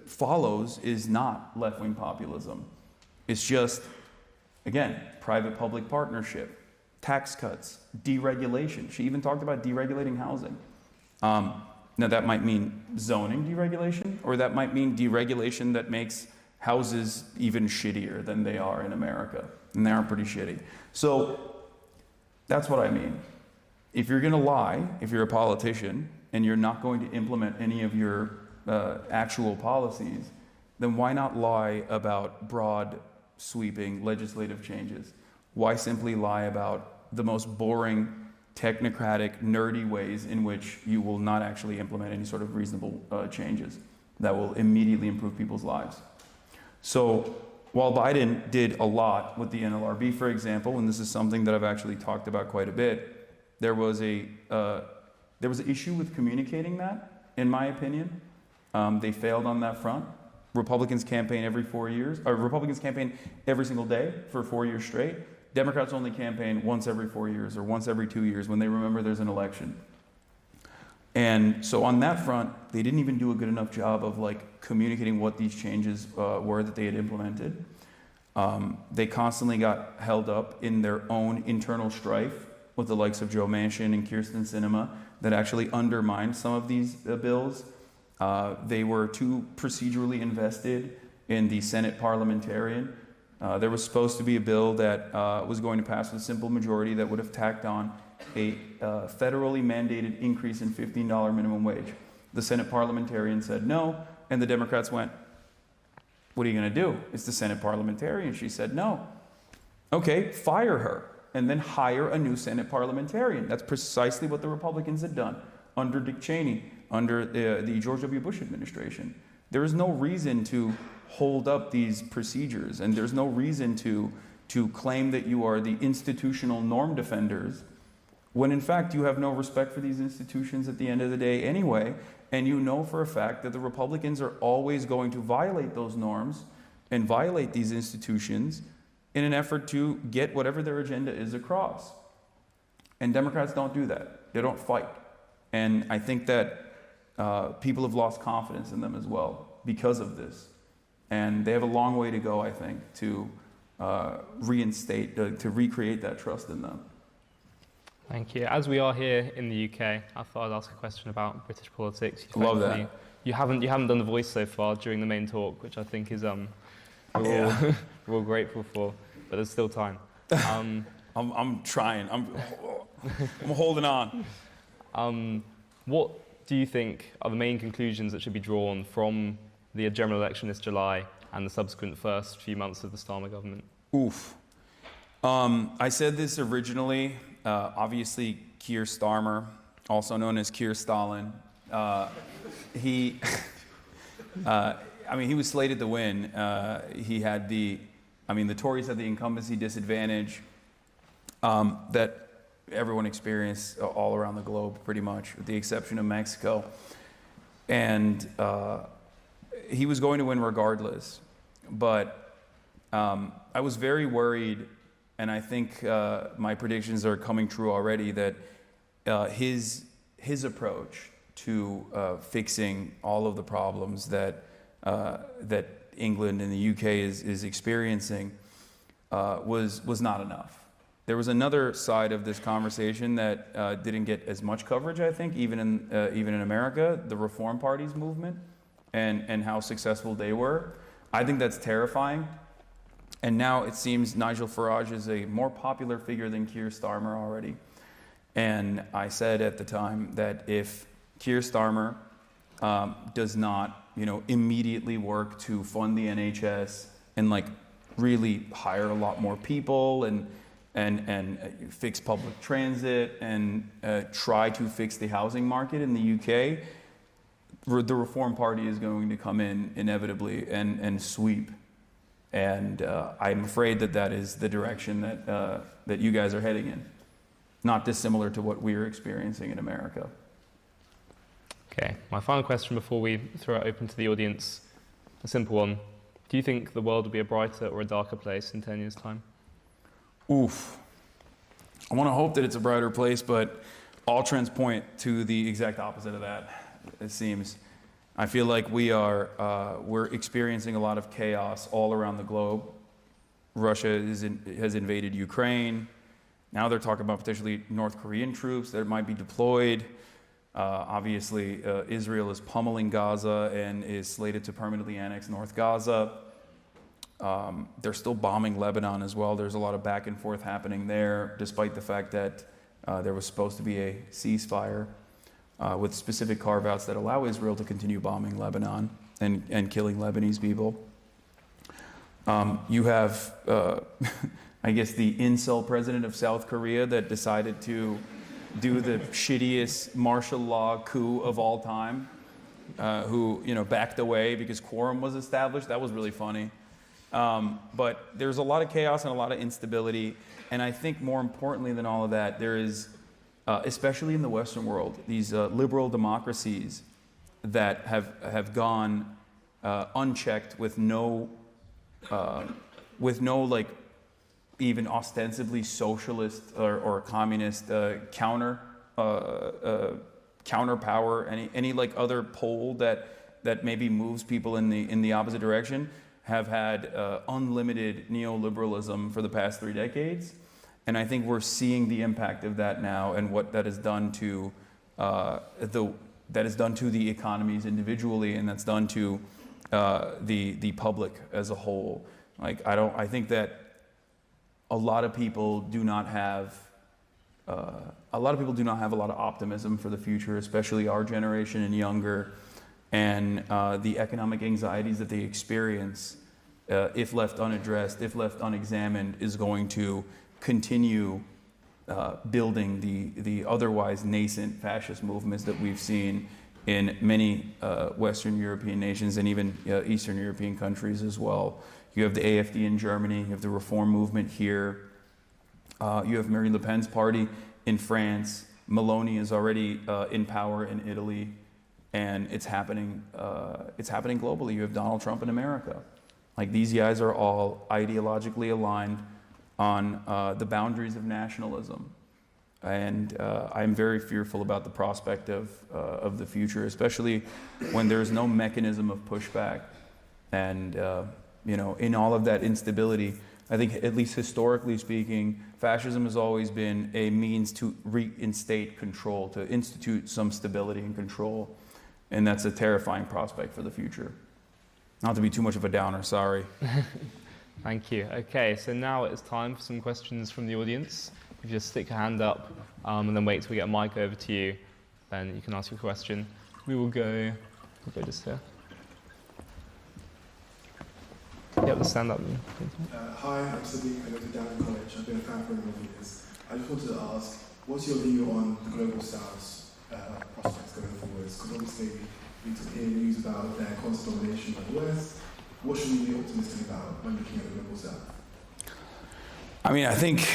[SPEAKER 1] follows is not left-wing populism. It's just, again, private-public partnership, tax cuts, deregulation. She even talked about deregulating housing. Now that might mean zoning deregulation, or that might mean deregulation that makes houses even shittier than they are in America. And they are pretty shitty. So that's what I mean. If you're going to lie, if you're a politician, and you're not going to implement any of your actual policies, then why not lie about broad, sweeping legislative changes? Why simply lie about the most boring, technocratic, nerdy ways in which you will not actually implement any sort of reasonable changes that will immediately improve people's lives? So while Biden did a lot with the NLRB, for example, and this is something that I've actually talked about quite a bit, there was an issue with communicating that, in my opinion. They failed on that front. Republicans campaign every 4 years, or Republicans campaign every single day for 4 years straight. Democrats only campaign once every 4 years or once every 2 years when they remember there's an election. And so on that front, they didn't even do a good enough job of communicating what these changes were that they had implemented. They constantly got held up in their own internal strife with the likes of Joe Manchin and Kyrsten Sinema that actually undermined some of these bills. They were too procedurally invested in the Senate parliamentarian. There was supposed to be a bill that was going to pass with a simple majority that would have tacked on a federally mandated increase in $15 minimum wage. The Senate parliamentarian said no, and the Democrats went, what are you going to do? It's the Senate parliamentarian. She said no. Okay, fire her, and then hire a new Senate parliamentarian. That's precisely what the Republicans had done under Dick Cheney, under the George W. Bush administration. There is no reason to hold up these procedures, and there's no reason to claim that you are the institutional norm defenders when in fact you have no respect for these institutions at the end of the day anyway, and you know for a fact that the Republicans are always going to violate those norms and violate these institutions in an effort to get whatever their agenda is across. And Democrats don't do that. They don't fight. And I think that people have lost confidence in them as well because of this. And they have a long way to go, I think, to recreate that trust in them.
[SPEAKER 2] Thank you. As we are here in the UK, I thought I'd ask a question about British politics.
[SPEAKER 1] Love that.
[SPEAKER 2] You haven't done the voice so far during the main talk, which I think is we're all grateful for, but there's still time.
[SPEAKER 1] I'm trying. I'm holding on.
[SPEAKER 2] What do you think are the main conclusions that should be drawn from the general election this July and the subsequent first few months of the Starmer government?
[SPEAKER 1] Oof. I said this originally. Obviously, Keir Starmer, also known as Keir Stalin, he was slated to win. The Tories had the incumbency disadvantage that everyone experienced all around the globe, pretty much, with the exception of Mexico. And he was going to win regardless. But I was very worried, and I think my predictions are coming true already, that his approach to fixing all of the problems that England and the UK is experiencing was not enough. There was another side of this conversation that didn't get as much coverage, I think, even in America, the Reform Party's movement and how successful they were. I think that's terrifying. And now it seems Nigel Farage is a more popular figure than Keir Starmer already. And I said at the time that if Keir Starmer does not, immediately work to fund the NHS, and like really hire a lot more people and fix public transit and try to fix the housing market in the UK, the Reform Party is going to come in inevitably and sweep. And I'm afraid that is the direction that you guys are heading in. Not dissimilar to what we're experiencing in America.
[SPEAKER 2] Okay, my final question before we throw it open to the audience, a simple one. Do you think the world will be a brighter or a darker place in 10 years' time?
[SPEAKER 1] Oof. I want to hope that it's a brighter place, but all trends point to the exact opposite of that, it seems. I feel like we're experiencing a lot of chaos all around the globe. Russia has invaded Ukraine. Now they're talking about potentially North Korean troops that might be deployed. Obviously, Israel is pummeling Gaza and is slated to permanently annex North Gaza. They're still bombing Lebanon as well. There's a lot of back and forth happening there, despite the fact that there was supposed to be a ceasefire with specific carve-outs that allow Israel to continue bombing Lebanon and killing Lebanese people. You have, I guess, the incel president of South Korea that decided to do the shittiest martial law coup of all time, who backed away because quorum was established. That was really funny. But there's a lot of chaos and a lot of instability. And I think more importantly than all of that, there is, especially in the Western world, these liberal democracies that have gone unchecked with no like even ostensibly socialist or communist counterpower, any like other pole that maybe moves people in the opposite direction, have had unlimited neoliberalism for the past 3 decades. And I think we're seeing the impact of that now and what that has done to the economies individually, and that's done to the public as a whole. Like I think that a lot of people do not have a lot of optimism for the future, especially our generation and younger, and the economic anxieties that they experience, if left unaddressed, if left unexamined, is going to continue building the otherwise nascent fascist movements that we've seen in many Western European nations and even Eastern European countries as well. You have the AfD in Germany, you have the Reform movement here, you have Marine Le Pen's party in France, Meloni is already in power in Italy, and it's happening globally. You have Donald Trump in America. Like, these guys are all ideologically aligned on the boundaries of nationalism. And I'm very fearful about the prospect of the future, especially when there's no mechanism of pushback. And in all of that instability, I think, at least historically speaking, fascism has always been a means to reinstate control, to institute some stability and control. And that's a terrifying prospect for the future. Not to be too much of a downer, sorry.
[SPEAKER 2] Thank you. Okay, so now it's time for some questions from the audience. If you just stick your hand up and then wait till we get a mic over to you, then you can ask your question. We'll go just here. Yep, let's stand up.
[SPEAKER 3] Hi, I'm Sadiq. I go to Down College. I've been a fan for a number of years. I just wanted to ask, what's your view on the Global South's prospects going forwards? Because obviously we hear news about their constant domination by the West. What should we be optimistic about when looking at the Global South?
[SPEAKER 1] I mean, I think,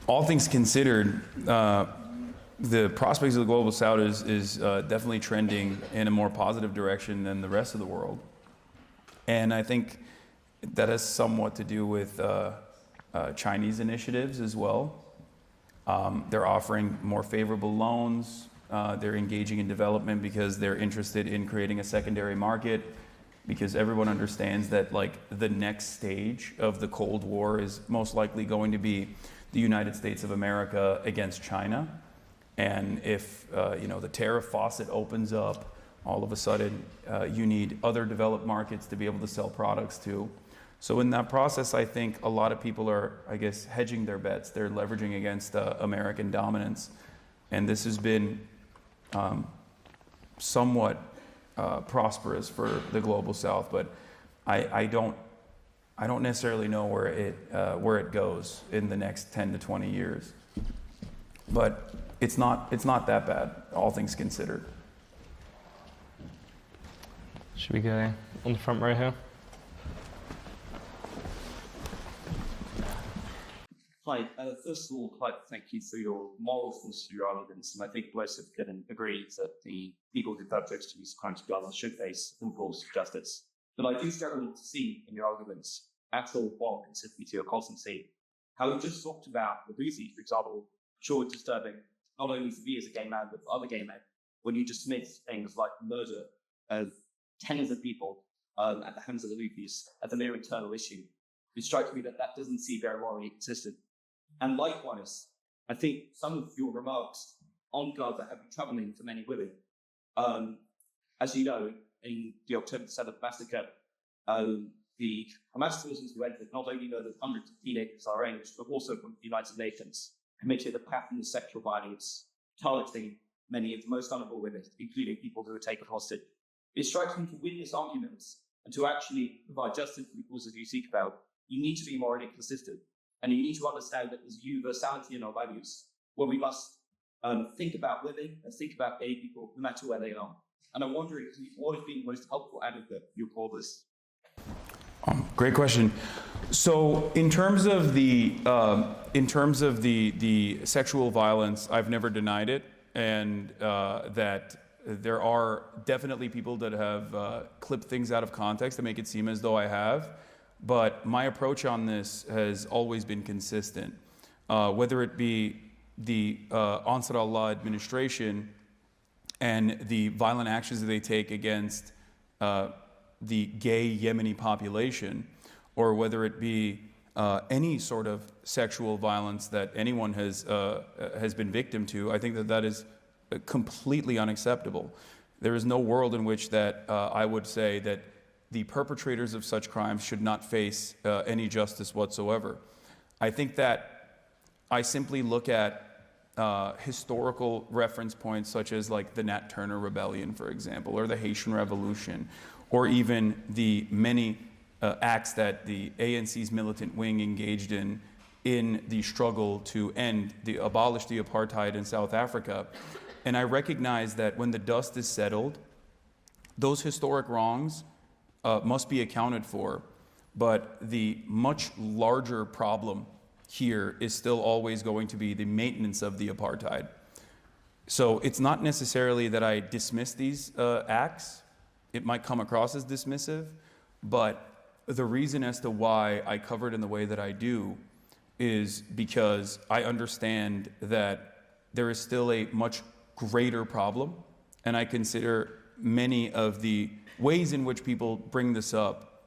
[SPEAKER 1] all things considered, the prospects of the Global South is definitely trending in a more positive direction than the rest of the world. And I think that has somewhat to do with Chinese initiatives as well. They're offering more favorable loans. They're engaging in development because they're interested in creating a secondary market, because everyone understands that, like, the next stage of the Cold War is most likely going to be the United States of America against China. And if the tariff faucet opens up, all of a sudden you need other developed markets to be able to sell products to. So in that process, I think a lot of people are, I guess, hedging their bets. They're leveraging against American dominance. And this has been somewhat prosperous for the Global South, but I don't I don't necessarily know where it goes in the next 10 to 20 years, but it's not that bad, all things considered.
[SPEAKER 2] Should we go on the front row here?
[SPEAKER 4] Hi. First of all, I'd like to thank you for your moralness of your arguments, and I think most of can agree that the people who perpetrated these crimes to Gaza should face full course of justice. But I do struggle to see in your arguments actual moral consistency or constancy. How you just talked about the Houthis, for example, sure it's disturbing, not only for me as a gay man, but for other gay men, when you dismiss things like the murder of tens of people at the hands of the Houthis as a mere internal issue. It strikes me that that doesn't seem very morally consistent. And likewise, I think some of your remarks on Gaza have been troubling for many women. As you know, in the October 7th massacre, the Hamas forces who entered not only know that hundreds of teenagers are ranged, but also from the United Nations, committed a pattern of sexual violence, targeting many of the most vulnerable women, including people who were taken hostage. It strikes me to win this argument and to actually provide justice for the causes you seek about, you need to be morally consistent. And you need to understand that there's universality in our values, where we must think about women and think about gay people, no matter where they are. And I'm wondering, what has been the most helpful advocate you call this?
[SPEAKER 1] Great question. So, in terms of the sexual violence, I've never denied it, and that there are definitely people that have clipped things out of context to make it seem as though I have. But my approach on this has always been consistent, whether it be the Ansar Allah administration and the violent actions that they take against the gay Yemeni population, or whether it be any sort of sexual violence that anyone has been victim to. I think that that is completely unacceptable. There is no world in which that I would say that the perpetrators of such crimes should not face any justice whatsoever. I think that I simply look at historical reference points such as like the Nat Turner Rebellion, for example, or the Haitian Revolution, or even the many acts that the ANC's militant wing engaged in the struggle to abolish the apartheid in South Africa. And I recognize that when the dust is settled, those historic wrongs must be accounted for, but the much larger problem here is still always going to be the maintenance of the apartheid. So it's not necessarily that I dismiss these acts. It might come across as dismissive, but the reason as to why I cover it in the way that I do is because I understand that there is still a much greater problem, and I consider many of the ways in which people bring this up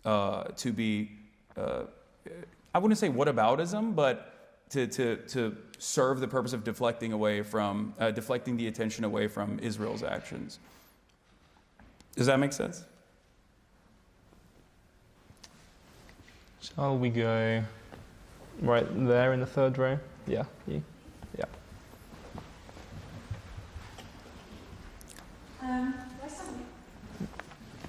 [SPEAKER 1] to be, I wouldn't say whataboutism, but to serve the purpose of deflecting the attention away from Israel's actions. Does that make sense?
[SPEAKER 2] Shall we go right there in the third row? Yeah, you. Yeah.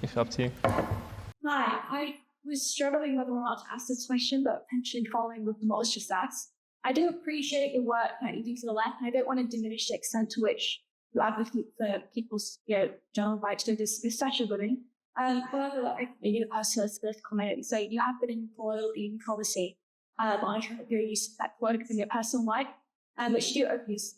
[SPEAKER 2] It's up to you.
[SPEAKER 5] Hi, I was struggling whether or not to ask this question, but potentially following with what was just asked. I do appreciate the work that you do to the left, and I don't want to diminish the extent to which you advocate for people's general rights to dismiss sexual bullying. However, I think as a political matter, so you have been embroiled in policy, monitoring your use of that word in your personal life, which you abuse.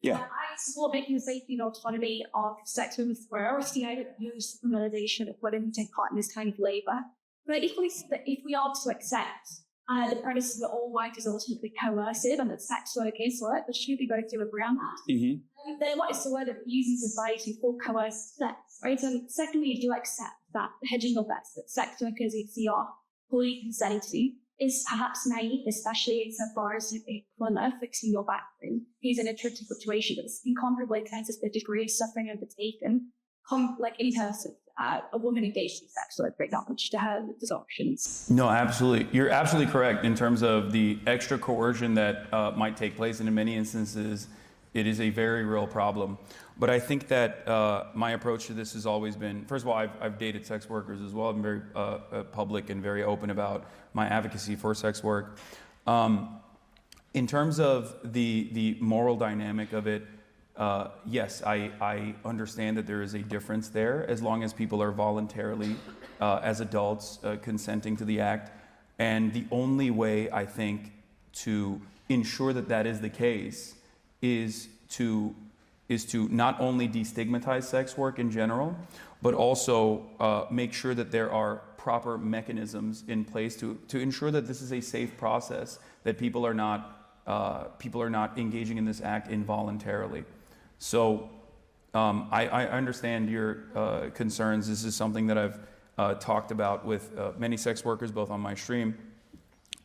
[SPEAKER 1] Yeah.
[SPEAKER 5] I support making safety and autonomy of sex workers priority. I don't use criminalization of women who take part in this kind of labour. But if we are to accept the premise that all work is ultimately coercive and that sex work is work, which should be both do agree on that. Mm-hmm. Then what is the word of using society for coerced sex, right? And secondly, do you accept that the hedging of that sex workers are fully consenting is perhaps naive, especially insofar as when fixing your background. He's in a tricky situation that's incomparably enhances the degree of suffering undertaken, like in terms of a woman engaged in sex work, for example, to her there's options.
[SPEAKER 1] No, absolutely. You're absolutely correct in terms of the extra coercion that might take place, and in many instances it is a very real problem. But I think that my approach to this has always been, first of all, I've dated sex workers as well. I'm very public and very open about my advocacy for sex work. In terms of the moral dynamic of it, yes, I understand that there is a difference there as long as people are voluntarily, as adults, consenting to the act. And the only way, I think, to ensure that that is the case is to not only destigmatize sex work in general, but also make sure that there are proper mechanisms in place to ensure that this is a safe process, that people are not engaging in this act involuntarily. So I understand your concerns. This is something that I've talked about with many sex workers, both on my stream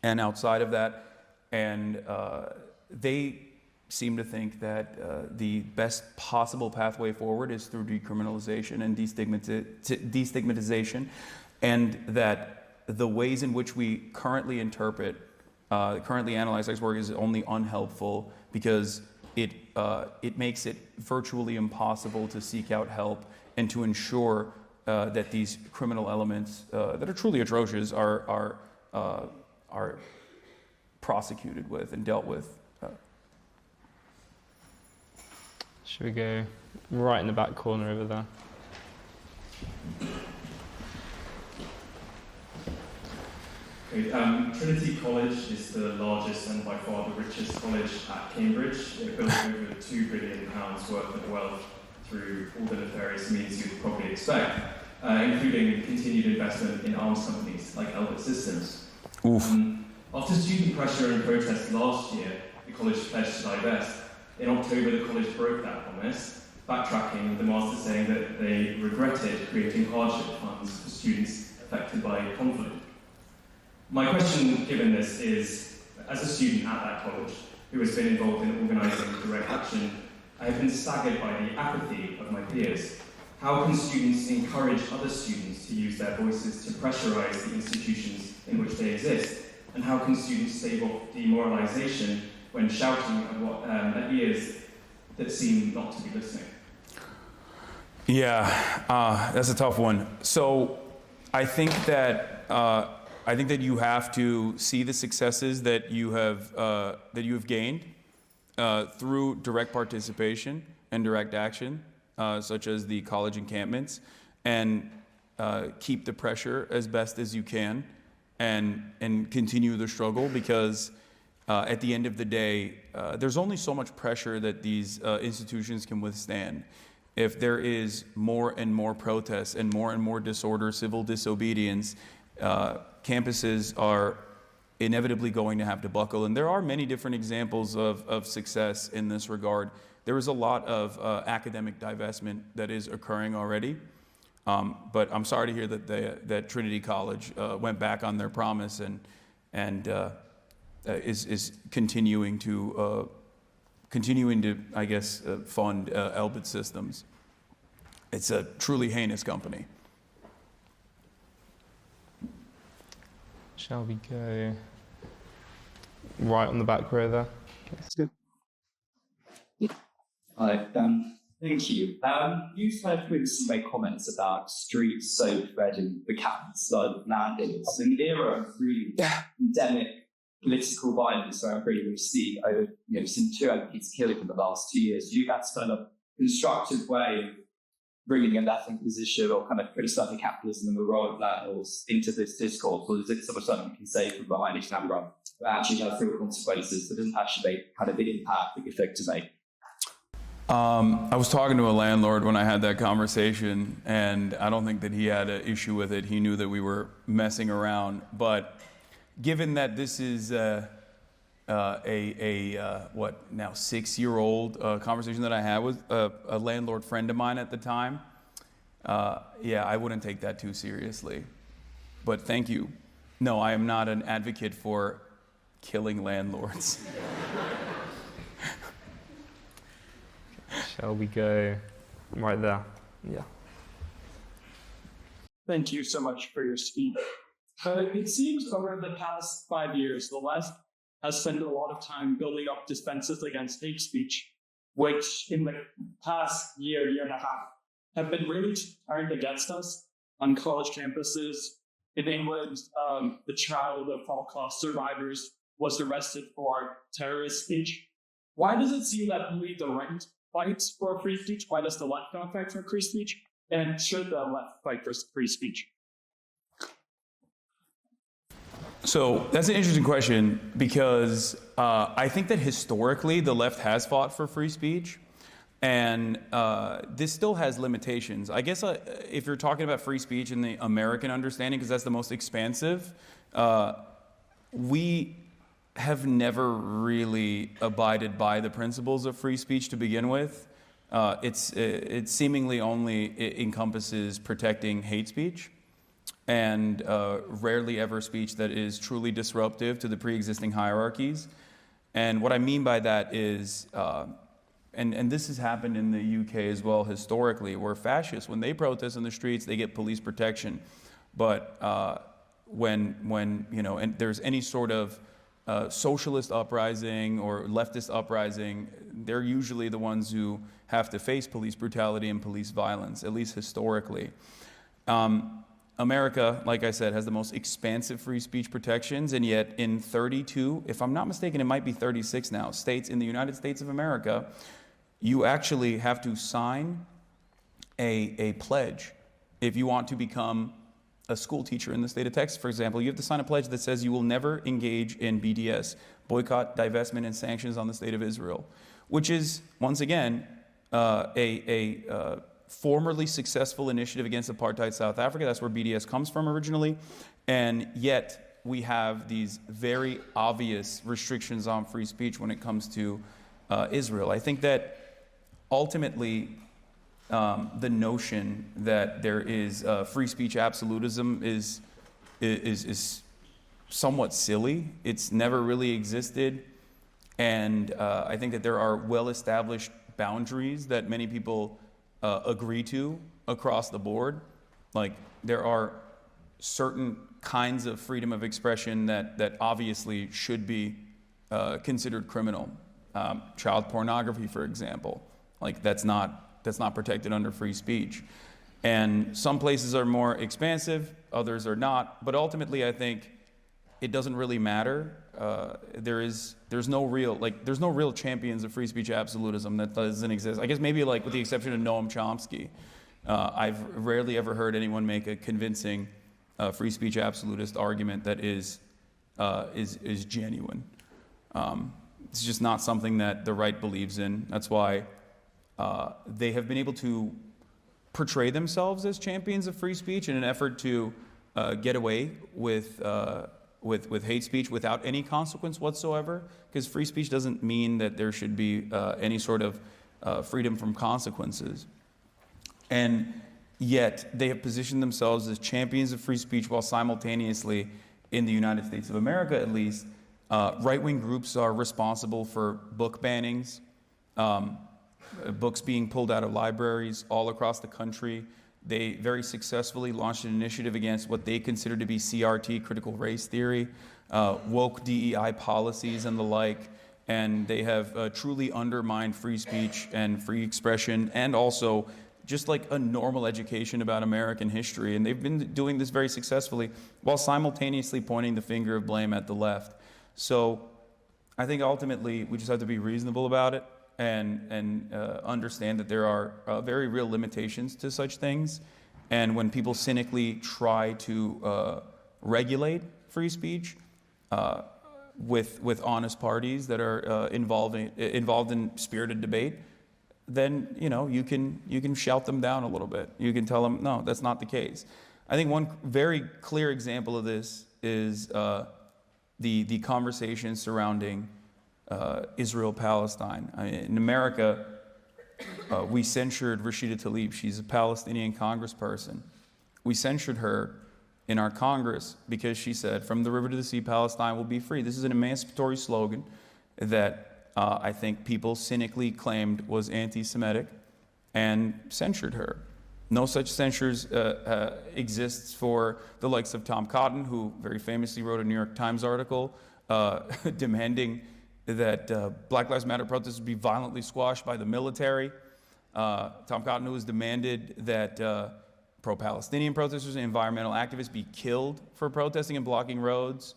[SPEAKER 1] and outside of that. And they seem to think that the best possible pathway forward is through decriminalization and destigmatization, and that the ways in which we currently analyze sex work is only unhelpful because it makes it virtually impossible to seek out help and to ensure that these criminal elements that are truly atrocious are prosecuted with and dealt with.
[SPEAKER 2] Should we go right in the back corner over there?
[SPEAKER 6] Trinity College is the largest and by far the richest college at Cambridge. It built over £2 billion worth of wealth through all the nefarious means you'd probably expect, including continued investment in arms companies like Elbit Systems. After student pressure and protest last year, the college pledged to divest. In October, the college broke that promise, backtracking, the master saying that they regretted creating hardship funds for students affected by conflict. My question, given this, is, as a student at that college who has been involved in organising direct action, I have been staggered by the apathy of my peers. How can students encourage other students to use their voices to pressurise the institutions in which they exist? And how can students stave off demoralisation when shouting at ears that seem not to be listening?
[SPEAKER 1] Yeah, that's a tough one. So I think that you have to see the successes that you have gained through direct participation and direct action, such as the college encampments, and keep the pressure as best as you can, and continue the struggle, because at the end of the day, there's only so much pressure that these institutions can withstand. If there is more and more protests and more disorder, civil disobedience, campuses are inevitably going to have to buckle. And there are many different examples of success in this regard. There is a lot of academic divestment that is occurring already. But I'm sorry to hear that Trinity College went back on their promise and is continuing to I guess fund Elbit Systems. It's a truly heinous company.
[SPEAKER 2] Shall we go right on the back row there?
[SPEAKER 7] That's good.
[SPEAKER 4] Hi, thank you. You've previously made comments about streets so fed in the capital of landings. In the era of really endemic political violence, where I'm pretty see over, since 2 MPs killed in the last 2 years, do you think that's kind of constructive way of bringing a left position or kind of criticizing capitalism and the role of landlords into this discourse, or is it sort of something you can say from behind each camera that actually has real consequences, that doesn't actually make kind of big impact, big effect to make?
[SPEAKER 1] I was talking to a landlord when I had that conversation, and I don't think that he had an issue with it. He knew that we were messing around. But given that this is a 6-year-old conversation that I had with a landlord friend of mine at the time, I wouldn't take that too seriously. But thank you. No, I am not an advocate for killing landlords.
[SPEAKER 2] Shall we go right there? Yeah.
[SPEAKER 8] Thank you so much for your speech. It seems over the past 5 years, the left has spent a lot of time building up defenses against hate speech. which in the past year and a half, have been really turned against us on college campuses. In England, the child of Holocaust survivors was arrested for terrorist speech. Why does it seem that only the right fights for free speech? Why does the left not fight for free speech? And should the left fight for free speech?
[SPEAKER 1] So that's an interesting question because I think that historically the left has fought for free speech, and this still has limitations. I guess if you're talking about free speech in the American understanding, because that's the most expansive, we have never really abided by the principles of free speech to begin with. It seemingly only encompasses protecting hate speech, and rarely ever speech that is truly disruptive to the pre-existing hierarchies. And what I mean by that is, and this has happened in the UK as well historically, where fascists, when they protest in the streets, they get police protection. But when and there's any sort of socialist uprising or leftist uprising, they're usually the ones who have to face police brutality and police violence, at least historically. America, like I said, has the most expansive free speech protections, and yet in 32, if I'm not mistaken, it might be 36 now, states in the United States of America, you actually have to sign a pledge if you want to become a school teacher in the state of Texas, for example. You have to sign a pledge that says you will never engage in BDS, boycott, divestment, and sanctions on the state of Israel, which is, once again, a formerly successful initiative against apartheid South Africa. That's where BDS comes from originally. And yet we have these very obvious restrictions on free speech when it comes to Israel. I think that ultimately the notion that there is free speech absolutism is somewhat silly. It's never really existed. And I think that there are well-established boundaries that many people agree to across the board. Like, there are certain kinds of freedom of expression that obviously should be considered criminal. Child pornography, for example, like that's not protected under free speech. And some places are more expansive, others are not. But ultimately, I think it doesn't really matter. There's no real champions of free speech absolutism. That doesn't exist. I guess maybe like with the exception of Noam Chomsky, I've rarely ever heard anyone make a convincing free speech absolutist argument that is genuine. It's just not something that the right believes in. That's why they have been able to portray themselves as champions of free speech in an effort to get away with hate speech without any consequence whatsoever, because free speech doesn't mean that there should be any sort of freedom from consequences. And yet they have positioned themselves as champions of free speech while simultaneously, in the United States of America at least, right-wing groups are responsible for book bannings, books being pulled out of libraries all across the country. They very successfully launched an initiative against what they consider to be CRT, critical race theory, woke DEI policies and the like, and they have truly undermined free speech and free expression, and also just like a normal education about American history. And they've been doing this very successfully while simultaneously pointing the finger of blame at the left. So I think ultimately we just have to be reasonable about it and understand that there are very real limitations to such things. And when people cynically try to regulate free speech with honest parties that are involved in spirited debate, then you can shout them down a little bit. You can tell them, no, that's not the case. I think one very clear example of this is the conversation surrounding Israel-Palestine. In America, we censured Rashida Tlaib. She's a Palestinian congressperson. We censured her in our Congress because she said, "From the river to the sea, Palestine will be free." This is an emancipatory slogan that I think people cynically claimed was anti-Semitic and censured her. No such censures exists for the likes of Tom Cotton, who very famously wrote a New York Times article demanding that Black Lives Matter protesters be violently squashed by the military. Tom Cotton has demanded that pro-Palestinian protesters and environmental activists be killed for protesting and blocking roads.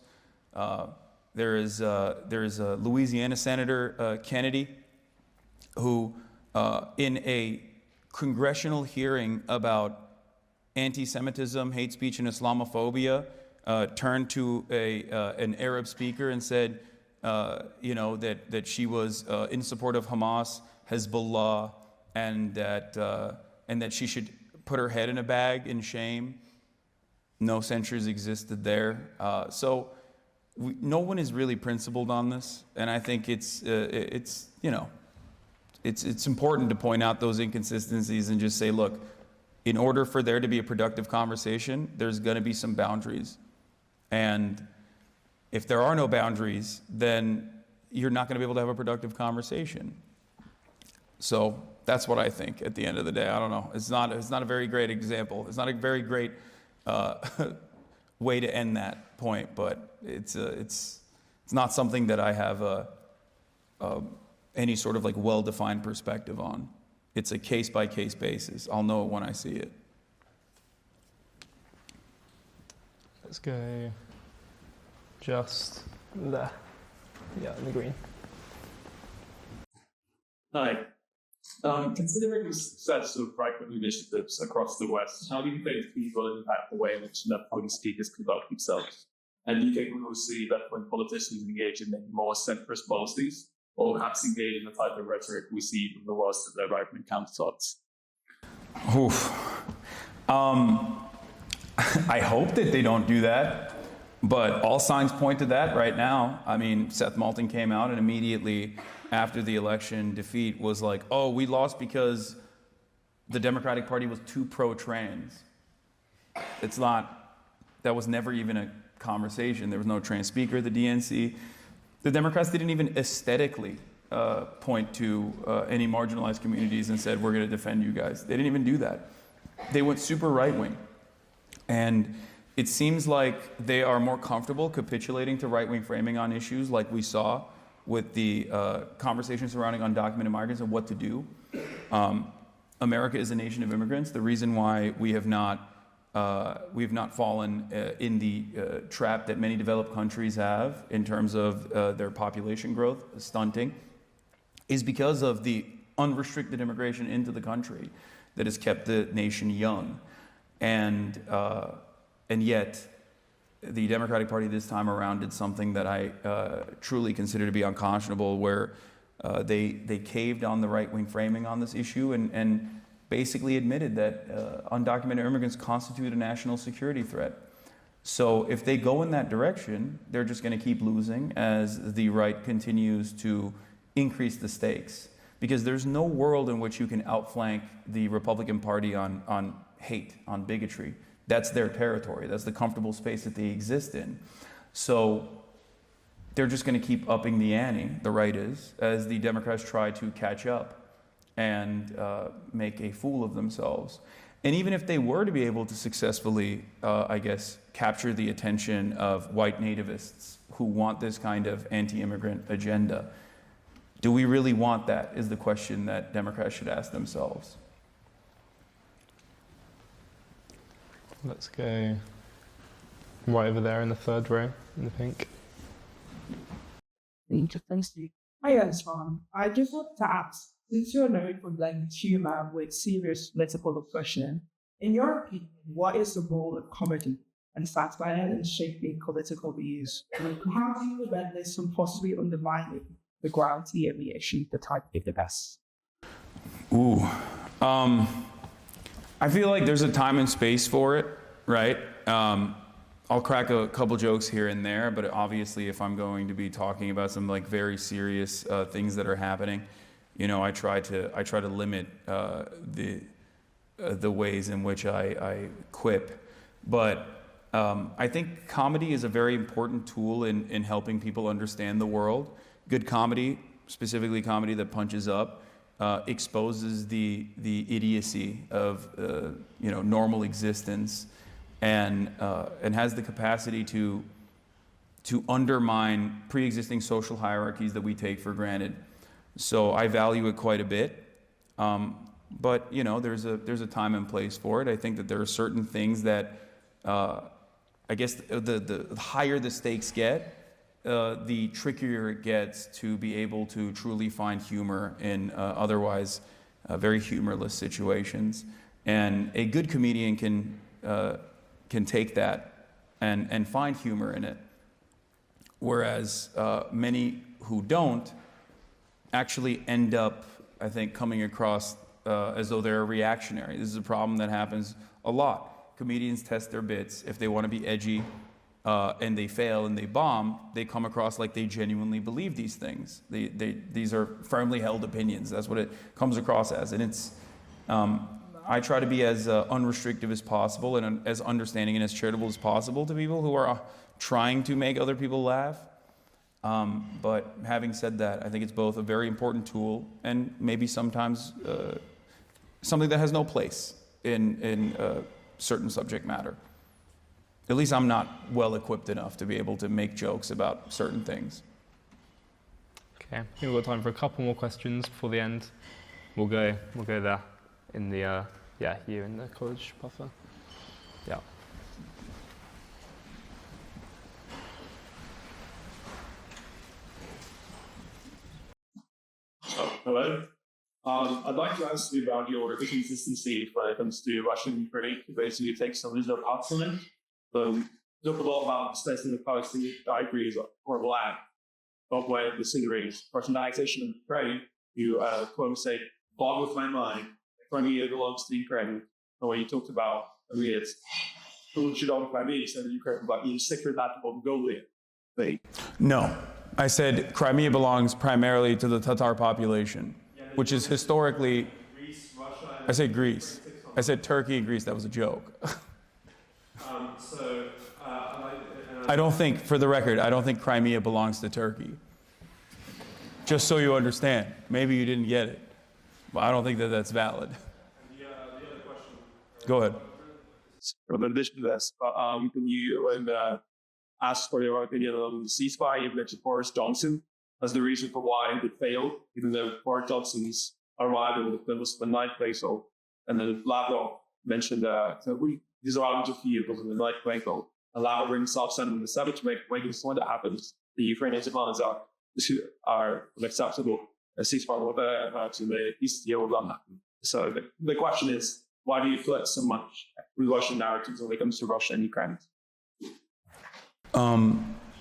[SPEAKER 1] There is a Louisiana Senator Kennedy who, in a congressional hearing about anti-Semitism, hate speech, and Islamophobia, turned to an Arab speaker and said, that she was in support of Hamas, Hezbollah, and that she should put her head in a bag in shame. No censures existed there. No one is really principled on this, and I think it's important to point out those inconsistencies and just say, look, in order for there to be a productive conversation, there's going to be some boundaries. And if there are no boundaries, then you're not going to be able to have a productive conversation. So that's what I think at the end of the day. I don't know. It's not a very great example. It's not a very great way to end that point, but it's not something that I have any sort of like well-defined perspective on. It's a case-by-case basis. I'll know it when I see it.
[SPEAKER 2] Let's go just there. Yeah, in the green.
[SPEAKER 8] Hi. Considering the success of right-wing initiatives across the West, how do you think these will impact the way in which left-wing speakers conduct themselves? And do you think we will see left-wing politicians engage in maybe more centrist policies, or perhaps engage in the type of rhetoric we see from the worst of their right-wing counterparts?
[SPEAKER 1] I hope that they don't do that, but all signs point to that right now. I mean, Seth Moulton came out and immediately after the election defeat was like, oh, we lost because the Democratic Party was too pro-trans. That was never even a conversation. There was no trans speaker at the DNC. The Democrats didn't even aesthetically point to any marginalized communities and said, we're going to defend you guys. They didn't even do that. They went super right-wing. And it seems like they are more comfortable capitulating to right-wing framing on issues like we saw with the conversation surrounding undocumented migrants and what to do. America is a nation of immigrants. The reason why we have not fallen in the trap that many developed countries have in terms of their population growth stunting is because of the unrestricted immigration into the country that has kept the nation young. And yet, the Democratic Party this time around did something that I truly consider to be unconscionable, where they caved on the right-wing framing on this issue and basically admitted that undocumented immigrants constitute a national security threat. So if they go in that direction, they're just going to keep losing as the right continues to increase the stakes. Because there's no world in which you can outflank the Republican Party on hate, on bigotry. That's their territory. That's the comfortable space that they exist in. So they're just going to keep upping the ante, the right is, as the Democrats try to catch up and make a fool of themselves. And even if they were to be able to successfully, capture the attention of white nativists who want this kind of anti-immigrant agenda, do we really want that, is the question that Democrats should ask themselves.
[SPEAKER 2] Let's go right over there in the third row, in the pink.
[SPEAKER 7] Hi, Hassan. I just want to ask, since you're known for blending humor with serious political oppression, in your opinion, what is the role of comedy and satire in shaping political views? And how do you prevent this from possibly undermining the ground theory achieved the type of the best?
[SPEAKER 1] I feel like there's a time and space for it, right? I'll crack a couple jokes here and there, but obviously if I'm going to be talking about some like very serious things that are happening, I try to limit the ways in which I quip. But I think comedy is a very important tool in helping people understand the world. Good comedy, specifically comedy that punches up, exposes the idiocy of normal existence, and has the capacity to to undermine pre-existing social hierarchies that we take for granted. So I value it quite a bit. But there's a time and place for it. I think that there are certain things that, I guess, the higher the stakes get, the trickier it gets to be able to truly find humor in otherwise very humorless situations. And a good comedian can take that and find humor in it, whereas many who don't actually end up, I think, coming across as though they're reactionary. This is a problem that happens a lot. Comedians test their bits. If they want to be edgy and they fail and they bomb, they come across like they genuinely believe these things. These are firmly held opinions. That's what it comes across as. And it's, I try to be as unrestrictive as possible and as understanding and as charitable as possible to people who are trying to make other people laugh. But having said that, I think it's both a very important tool and maybe sometimes something that has no place in certain subject matter. At least I'm not well equipped enough to be able to make jokes about certain things.
[SPEAKER 2] Okay, I think we've got time for a couple more questions before the end. We'll go there in the you in the college buffer. Yeah.
[SPEAKER 8] Hello. I'd like to ask you about your consistency when it comes to Russian and Ukraine. Basically, you take some reasonable parts from it. Talk a lot about especially the policy diaries or lack of when disagrees. Russian annexation of Ukraine, you quote say, boggles my mind. Crimea belongs to Ukraine. The way you talked about, it's who should own Crimea, said Ukraine, but you secret that of Mongolia.
[SPEAKER 1] No. I said Crimea belongs primarily to the Tatar population, which is historically...
[SPEAKER 6] Greece, Russia...
[SPEAKER 1] I said Greece. I said Turkey and Greece. That was a joke. I don't think, for the record, I don't think Crimea belongs to Turkey. Just so you understand. Maybe you didn't get it. But I don't think that that's valid.
[SPEAKER 6] The other question...
[SPEAKER 1] Go ahead.
[SPEAKER 8] In addition to this, when you asked for your opinion on the ceasefire, you mentioned Boris Johnson as the reason for why it failed, even though Boris Johnson's arrival was the ninth vehicle. And then Lavrov mentioned these are out of vehicles in the ninth vehicle. And Lavrov brings up sending the 7th vehicle. When that happens, the Ukrainian demands are unacceptable. A ceasefire to the East will run that. So the question is, why do you flirt so much with Russian narratives when it comes to Russia and Ukraine?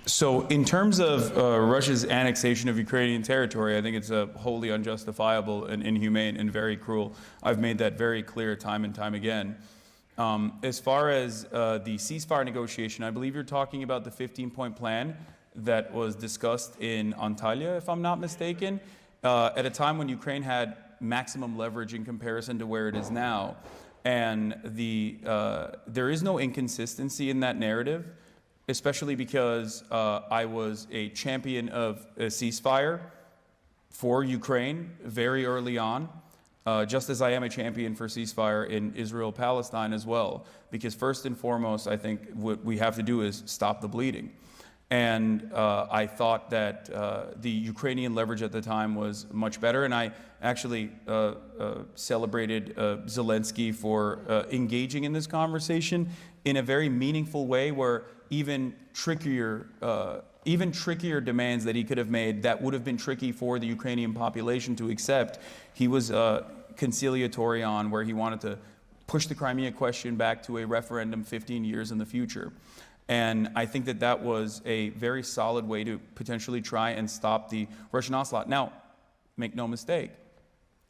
[SPEAKER 1] So in terms of Russia's annexation of Ukrainian territory, I think it's wholly unjustifiable and inhumane and very cruel. I've made that very clear time and time again. As far as the ceasefire negotiation, I believe you're talking about the 15-point plan that was discussed in Antalya, if I'm not mistaken, at a time when Ukraine had maximum leverage in comparison to where it is now. And there is no inconsistency in that narrative, especially because I was a champion of a ceasefire for Ukraine very early on, just as I am a champion for ceasefire in Israel-Palestine as well. Because first and foremost, I think what we have to do is stop the bleeding. And I thought that the Ukrainian leverage at the time was much better. And I actually celebrated Zelensky for engaging in this conversation in a very meaningful way, where even trickier demands that he could have made that would have been tricky for the Ukrainian population to accept, he was conciliatory on, where he wanted to push the Crimea question back to a referendum 15 years in the future. And I think that that was a very solid way to potentially try and stop the Russian onslaught. Now, make no mistake,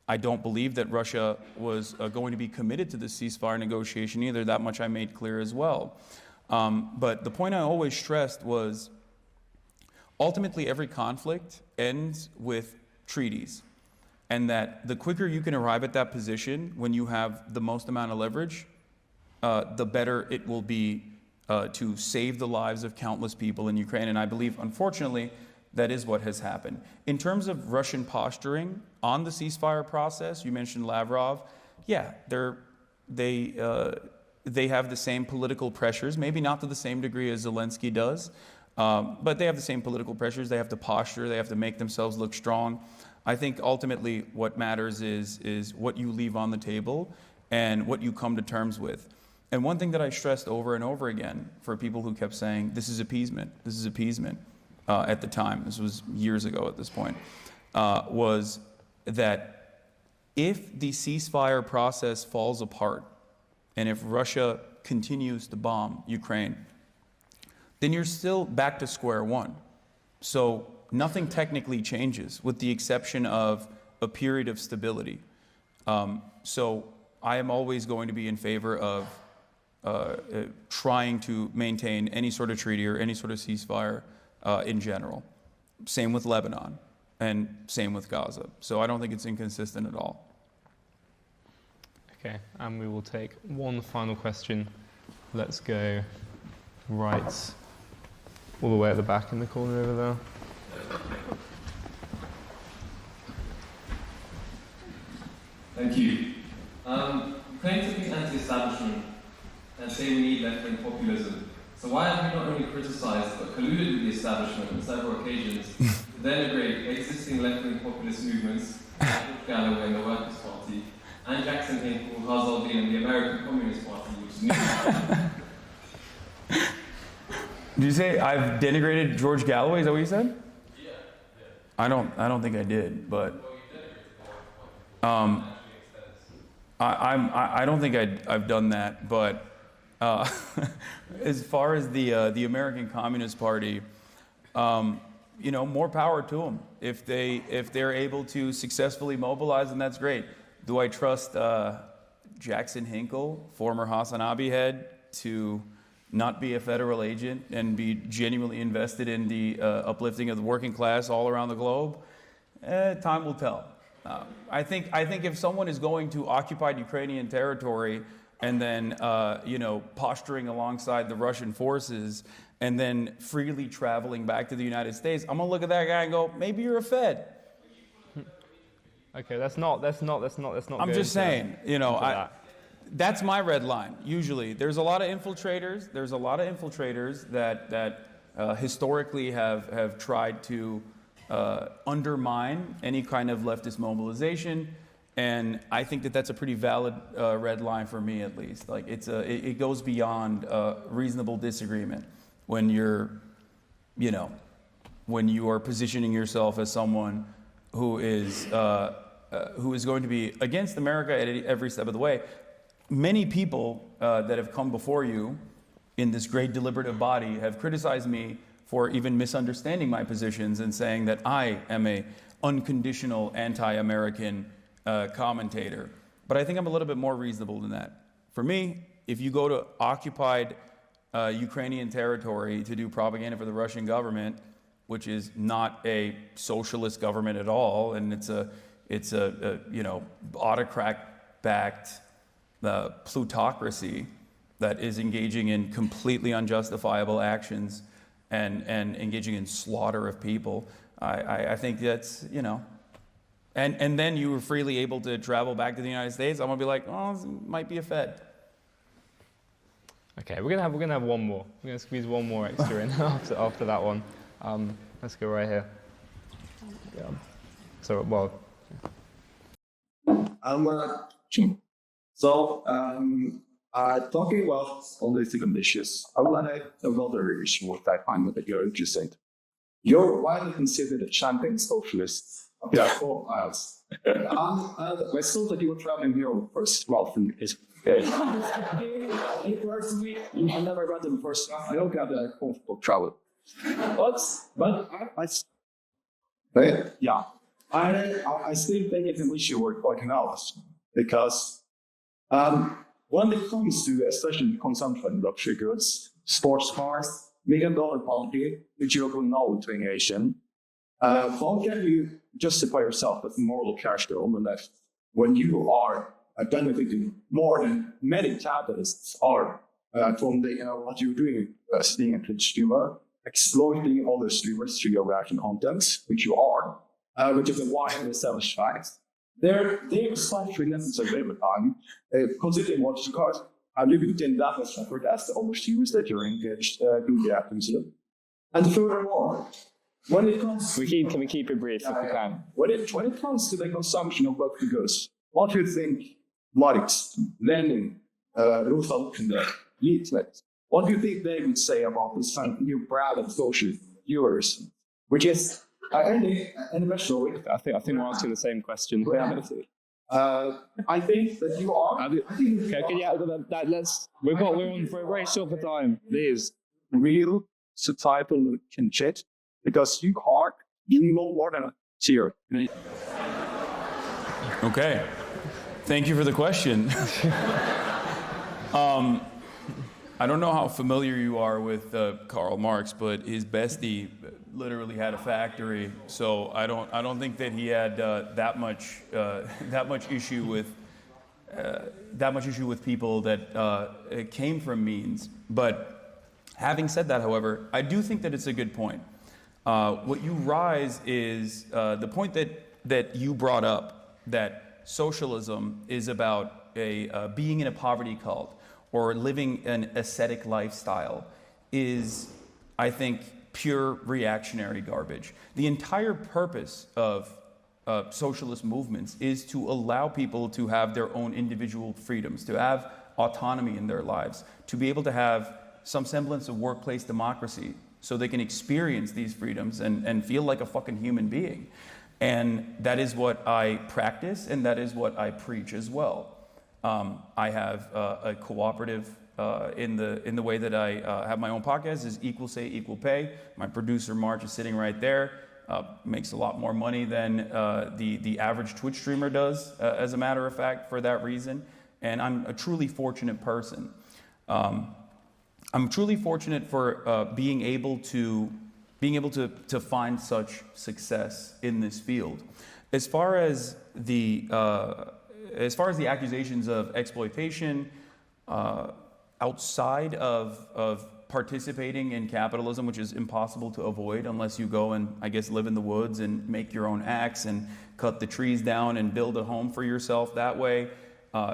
[SPEAKER 1] I don't believe that Russia was going to be committed to the ceasefire negotiation either. That much I made clear as well. But the point I always stressed was, ultimately every conflict ends with treaties. And that the quicker you can arrive at that position when you have the most amount of leverage, the better it will be to save the lives of countless people in Ukraine. And I believe, unfortunately, that is what has happened. In terms of Russian posturing on the ceasefire process, you mentioned Lavrov. Yeah, they have the same political pressures, maybe not to the same degree as Zelensky does, But they have the same political pressures. They have to posture. They have to make themselves look strong. I think ultimately what matters is what you leave on the table and what you come to terms with. And one thing that I stressed over and over again for people who kept saying, this is appeasement, at the time, this was years ago at this point, was that if the ceasefire process falls apart and if Russia continues to bomb Ukraine, then you're still back to square one. So nothing technically changes with the exception of a period of stability. So I am always going to be in favor of trying to maintain any sort of treaty or any sort of ceasefire in general. Same with Lebanon and same with Gaza. So I don't think it's inconsistent at all.
[SPEAKER 2] Okay, and we will take one final question. Let's go right all the way at the back in the corner over there.
[SPEAKER 6] Thank you. You claim to be anti-establishment and say we need left-wing populism. So why have you not only criticised but colluded with the establishment on several occasions to denigrate existing left-wing populist movements, like Galloway and the Workers' Party, and Jackson Hinkle, Hasanabi and the American Communist Party, which is new?
[SPEAKER 1] Did you say I've denigrated George Galloway? Is that what you said?
[SPEAKER 6] Yeah.
[SPEAKER 1] I don't think I did, but I don't think I've done that. But as far as the American Communist Party, more power to them. If they're able to successfully mobilize, then that's great. Do I trust Jackson Hinkle, former Hasanabi head, to not be a federal agent and be genuinely invested in the uplifting of the working class all around the globe? Time will tell. I think if someone is going to occupied Ukrainian territory and then posturing alongside the Russian forces and then freely traveling back to the United States, I'm gonna look at that guy and go, maybe you're a Fed.
[SPEAKER 2] Okay, that's not.
[SPEAKER 1] I'm just saying, that's my red line. Usually, there's a lot of infiltrators. There's a lot of infiltrators that historically have tried to undermine any kind of leftist mobilization, and I think that's a pretty valid red line for me, at least. Like it goes beyond reasonable disagreement when when you are positioning yourself as someone who is going to be against America at every step of the way. Many people that have come before you in this great deliberative body have criticized me for even misunderstanding my positions and saying that I am a unconditional anti-American commentator. But I think I'm a little bit more reasonable than that. For me, if you go to occupied Ukrainian territory to do propaganda for the Russian government, which is not a socialist government at all, and it's a autocrat-backed plutocracy that is engaging in completely unjustifiable actions and engaging in slaughter of people. I think that's, and then you were freely able to travel back to the United States. I'm gonna be like, oh, this might be a Fed.
[SPEAKER 2] Okay, we're gonna have one more. We're gonna squeeze one more extra in after that one. Let's go right here. Yeah.
[SPEAKER 9] Talking about political issues, I would like another issue what I find that you're interested. You're widely considered a champion socialist. Yeah, for us. I saw that you were traveling here first. Well, from his personally, I never got them first. I don't have that comfortable travel. But I still think it's an issue worth pointing out because when it comes to especially consumption of luxury goods, sports cars, $1 million party, which you're going now to Asian, how can you justify yourself as a moral cash cow on the left when you are benefiting more than many capitalists are from what you're doing as being a consumer, exploiting other streamers through your reaction contents, which you are, which is a widely established fact. They're slightly necessary every time, considering what cars are living within that structure. That's the other streamers that you're engaged doing the activism. And furthermore, when it comes
[SPEAKER 10] Can we keep it brief if we can?
[SPEAKER 9] when it comes to the consumption of luxury goods, what do you think Marx, Lenin, Roosevelt, and Leaflet, what do you think they would say about this kind of new brand of social viewers, which is universal?
[SPEAKER 10] I think we're answering the same question.
[SPEAKER 9] I think that you are.
[SPEAKER 10] We're very short for time.
[SPEAKER 9] There's real societal kinship because you are in no more than a tier.
[SPEAKER 1] Okay. Thank you for the question. I don't know how familiar you are with Karl Marx, but his bestie literally had a factory, so I don't think that he had that much issue with people that came from means. But having said that, however, I do think that it's a good point. What you rise is the point that you brought up, that socialism is about being in a poverty cult or living an ascetic lifestyle is, I think, pure reactionary garbage. The entire purpose of socialist movements is to allow people to have their own individual freedoms, to have autonomy in their lives, to be able to have some semblance of workplace democracy so they can experience these freedoms and feel like a fucking human being. And that is what I practice, and that is what I preach as well. I have a cooperative in the way that I have my own podcast is Equal Say, Equal Pay. My producer, March, is sitting right there. Makes a lot more money than the average Twitch streamer does, as a matter of fact, for that reason. And I'm a truly fortunate person. I'm truly fortunate for being able to find such success in this field. As far as the accusations of exploitation outside of participating in capitalism, which is impossible to avoid unless you go and, I guess, live in the woods and make your own axe and cut the trees down and build a home for yourself that way,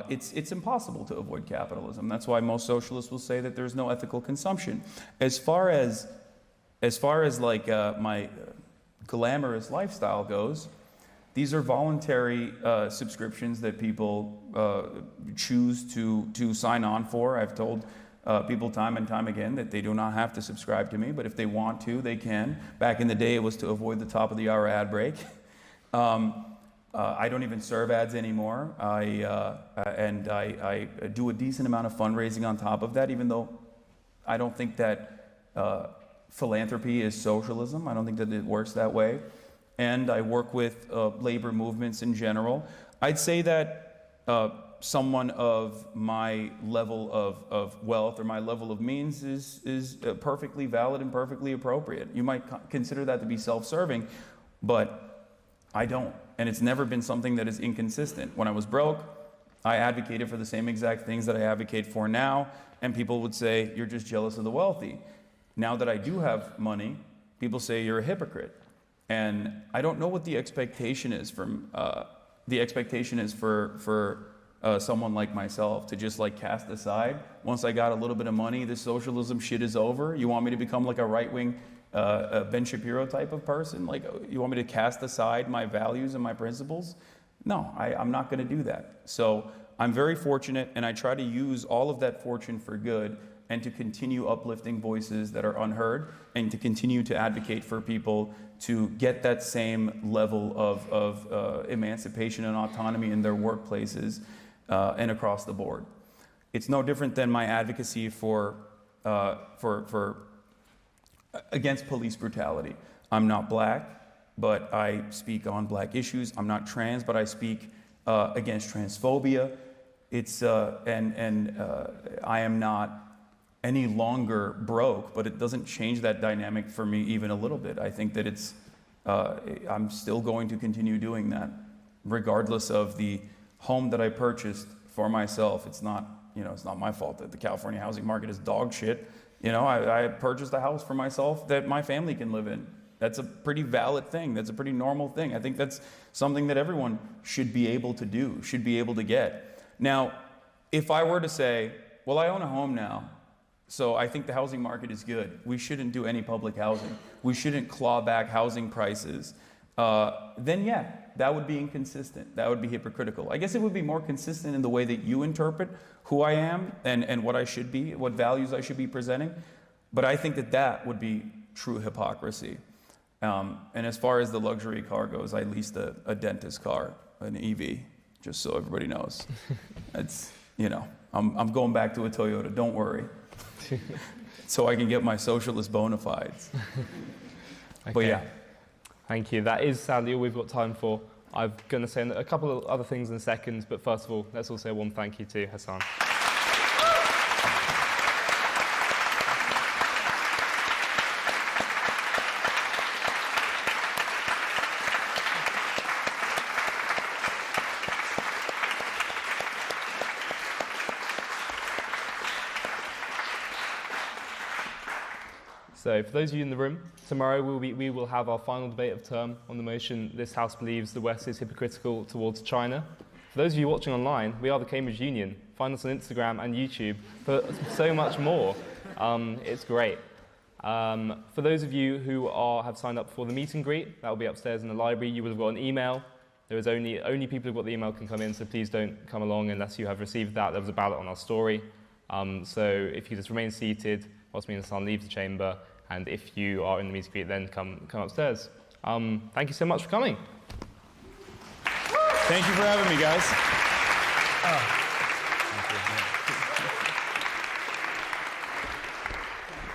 [SPEAKER 1] it's impossible to avoid capitalism. That's why most socialists will say that there's no ethical consumption. As far as like my glamorous lifestyle goes, these are voluntary subscriptions that people choose to sign on for. I've told people time and time again that they do not have to subscribe to me, but if they want to, they can. Back in the day, it was to avoid the top of the hour ad break. I don't even serve ads anymore. I do a decent amount of fundraising on top of that, even though I don't think that philanthropy is socialism. I don't think that it works that way. And I work with labor movements in general. I'd say that someone of my level of wealth or my level of means is perfectly valid and perfectly appropriate. You might consider that to be self-serving, but I don't. And it's never been something that is inconsistent. When I was broke, I advocated for the same exact things that I advocate for now, and people would say, you're just jealous of the wealthy. Now that I do have money, people say you're a hypocrite. And I don't know what the expectation is from for someone like myself to just like cast aside. Once I got a little bit of money, this socialism shit is over. You want me to become like a right-wing Ben Shapiro type of person? Like, you want me to cast aside my values and my principles? No, I'm not going to do that. So I'm very fortunate, and I try to use all of that fortune for good and to continue uplifting voices that are unheard and to continue to advocate for people to get that same level of emancipation and autonomy in their workplaces and across the board. It's no different than my advocacy for against police brutality. I'm not black, but I speak on black issues. I'm not trans, but I speak against transphobia. It's I am not any longer broke, but it doesn't change that dynamic for me even a little bit. I think that it's I'm still going to continue doing that, regardless of the home that I purchased for myself. It's not my fault that the California housing market is dog shit. I purchased a house for myself that my family can live in. That's a pretty valid thing. That's a pretty normal thing. I think that's something that everyone should be able to do, should be able to get. Now, if I were to say, well, I own a home now, So I think the housing market is good. We shouldn't do any public housing. We shouldn't claw back housing prices. Then yeah, that would be inconsistent. That would be hypocritical. I guess it would be more consistent in the way that you interpret who I am and what I should be, what values I should be presenting. But I think that would be true hypocrisy. And as far as the luxury car goes, I leased a dentist car, an EV, just so everybody knows. It's, I'm going back to a Toyota, don't worry. So I can get my socialist bona fides.
[SPEAKER 2] Okay.
[SPEAKER 1] But yeah.
[SPEAKER 2] Thank you. That is sadly all we've got time for. I'm going to say a couple of other things in a second, but first of all, let's all say one thank you to Hasan. So for those of you in the room, tomorrow we will have our final debate of term on the motion, this House believes the West is hypocritical towards China. For those of you watching online, we are the Cambridge Union. Find us on Instagram and YouTube for so much more. It's great. For those of you who have signed up for the meet and greet, that will be upstairs in the library. You will have got an email. There is only people who've got the email can come in, so please don't come along unless you have received that. There was a ballot on our story. So if you just remain seated whilst me and Hasan leave the chamber, and if you are in the meet and greet, then come upstairs. Thank you so much for coming.
[SPEAKER 1] Thank you for having me, guys.
[SPEAKER 2] Thank you.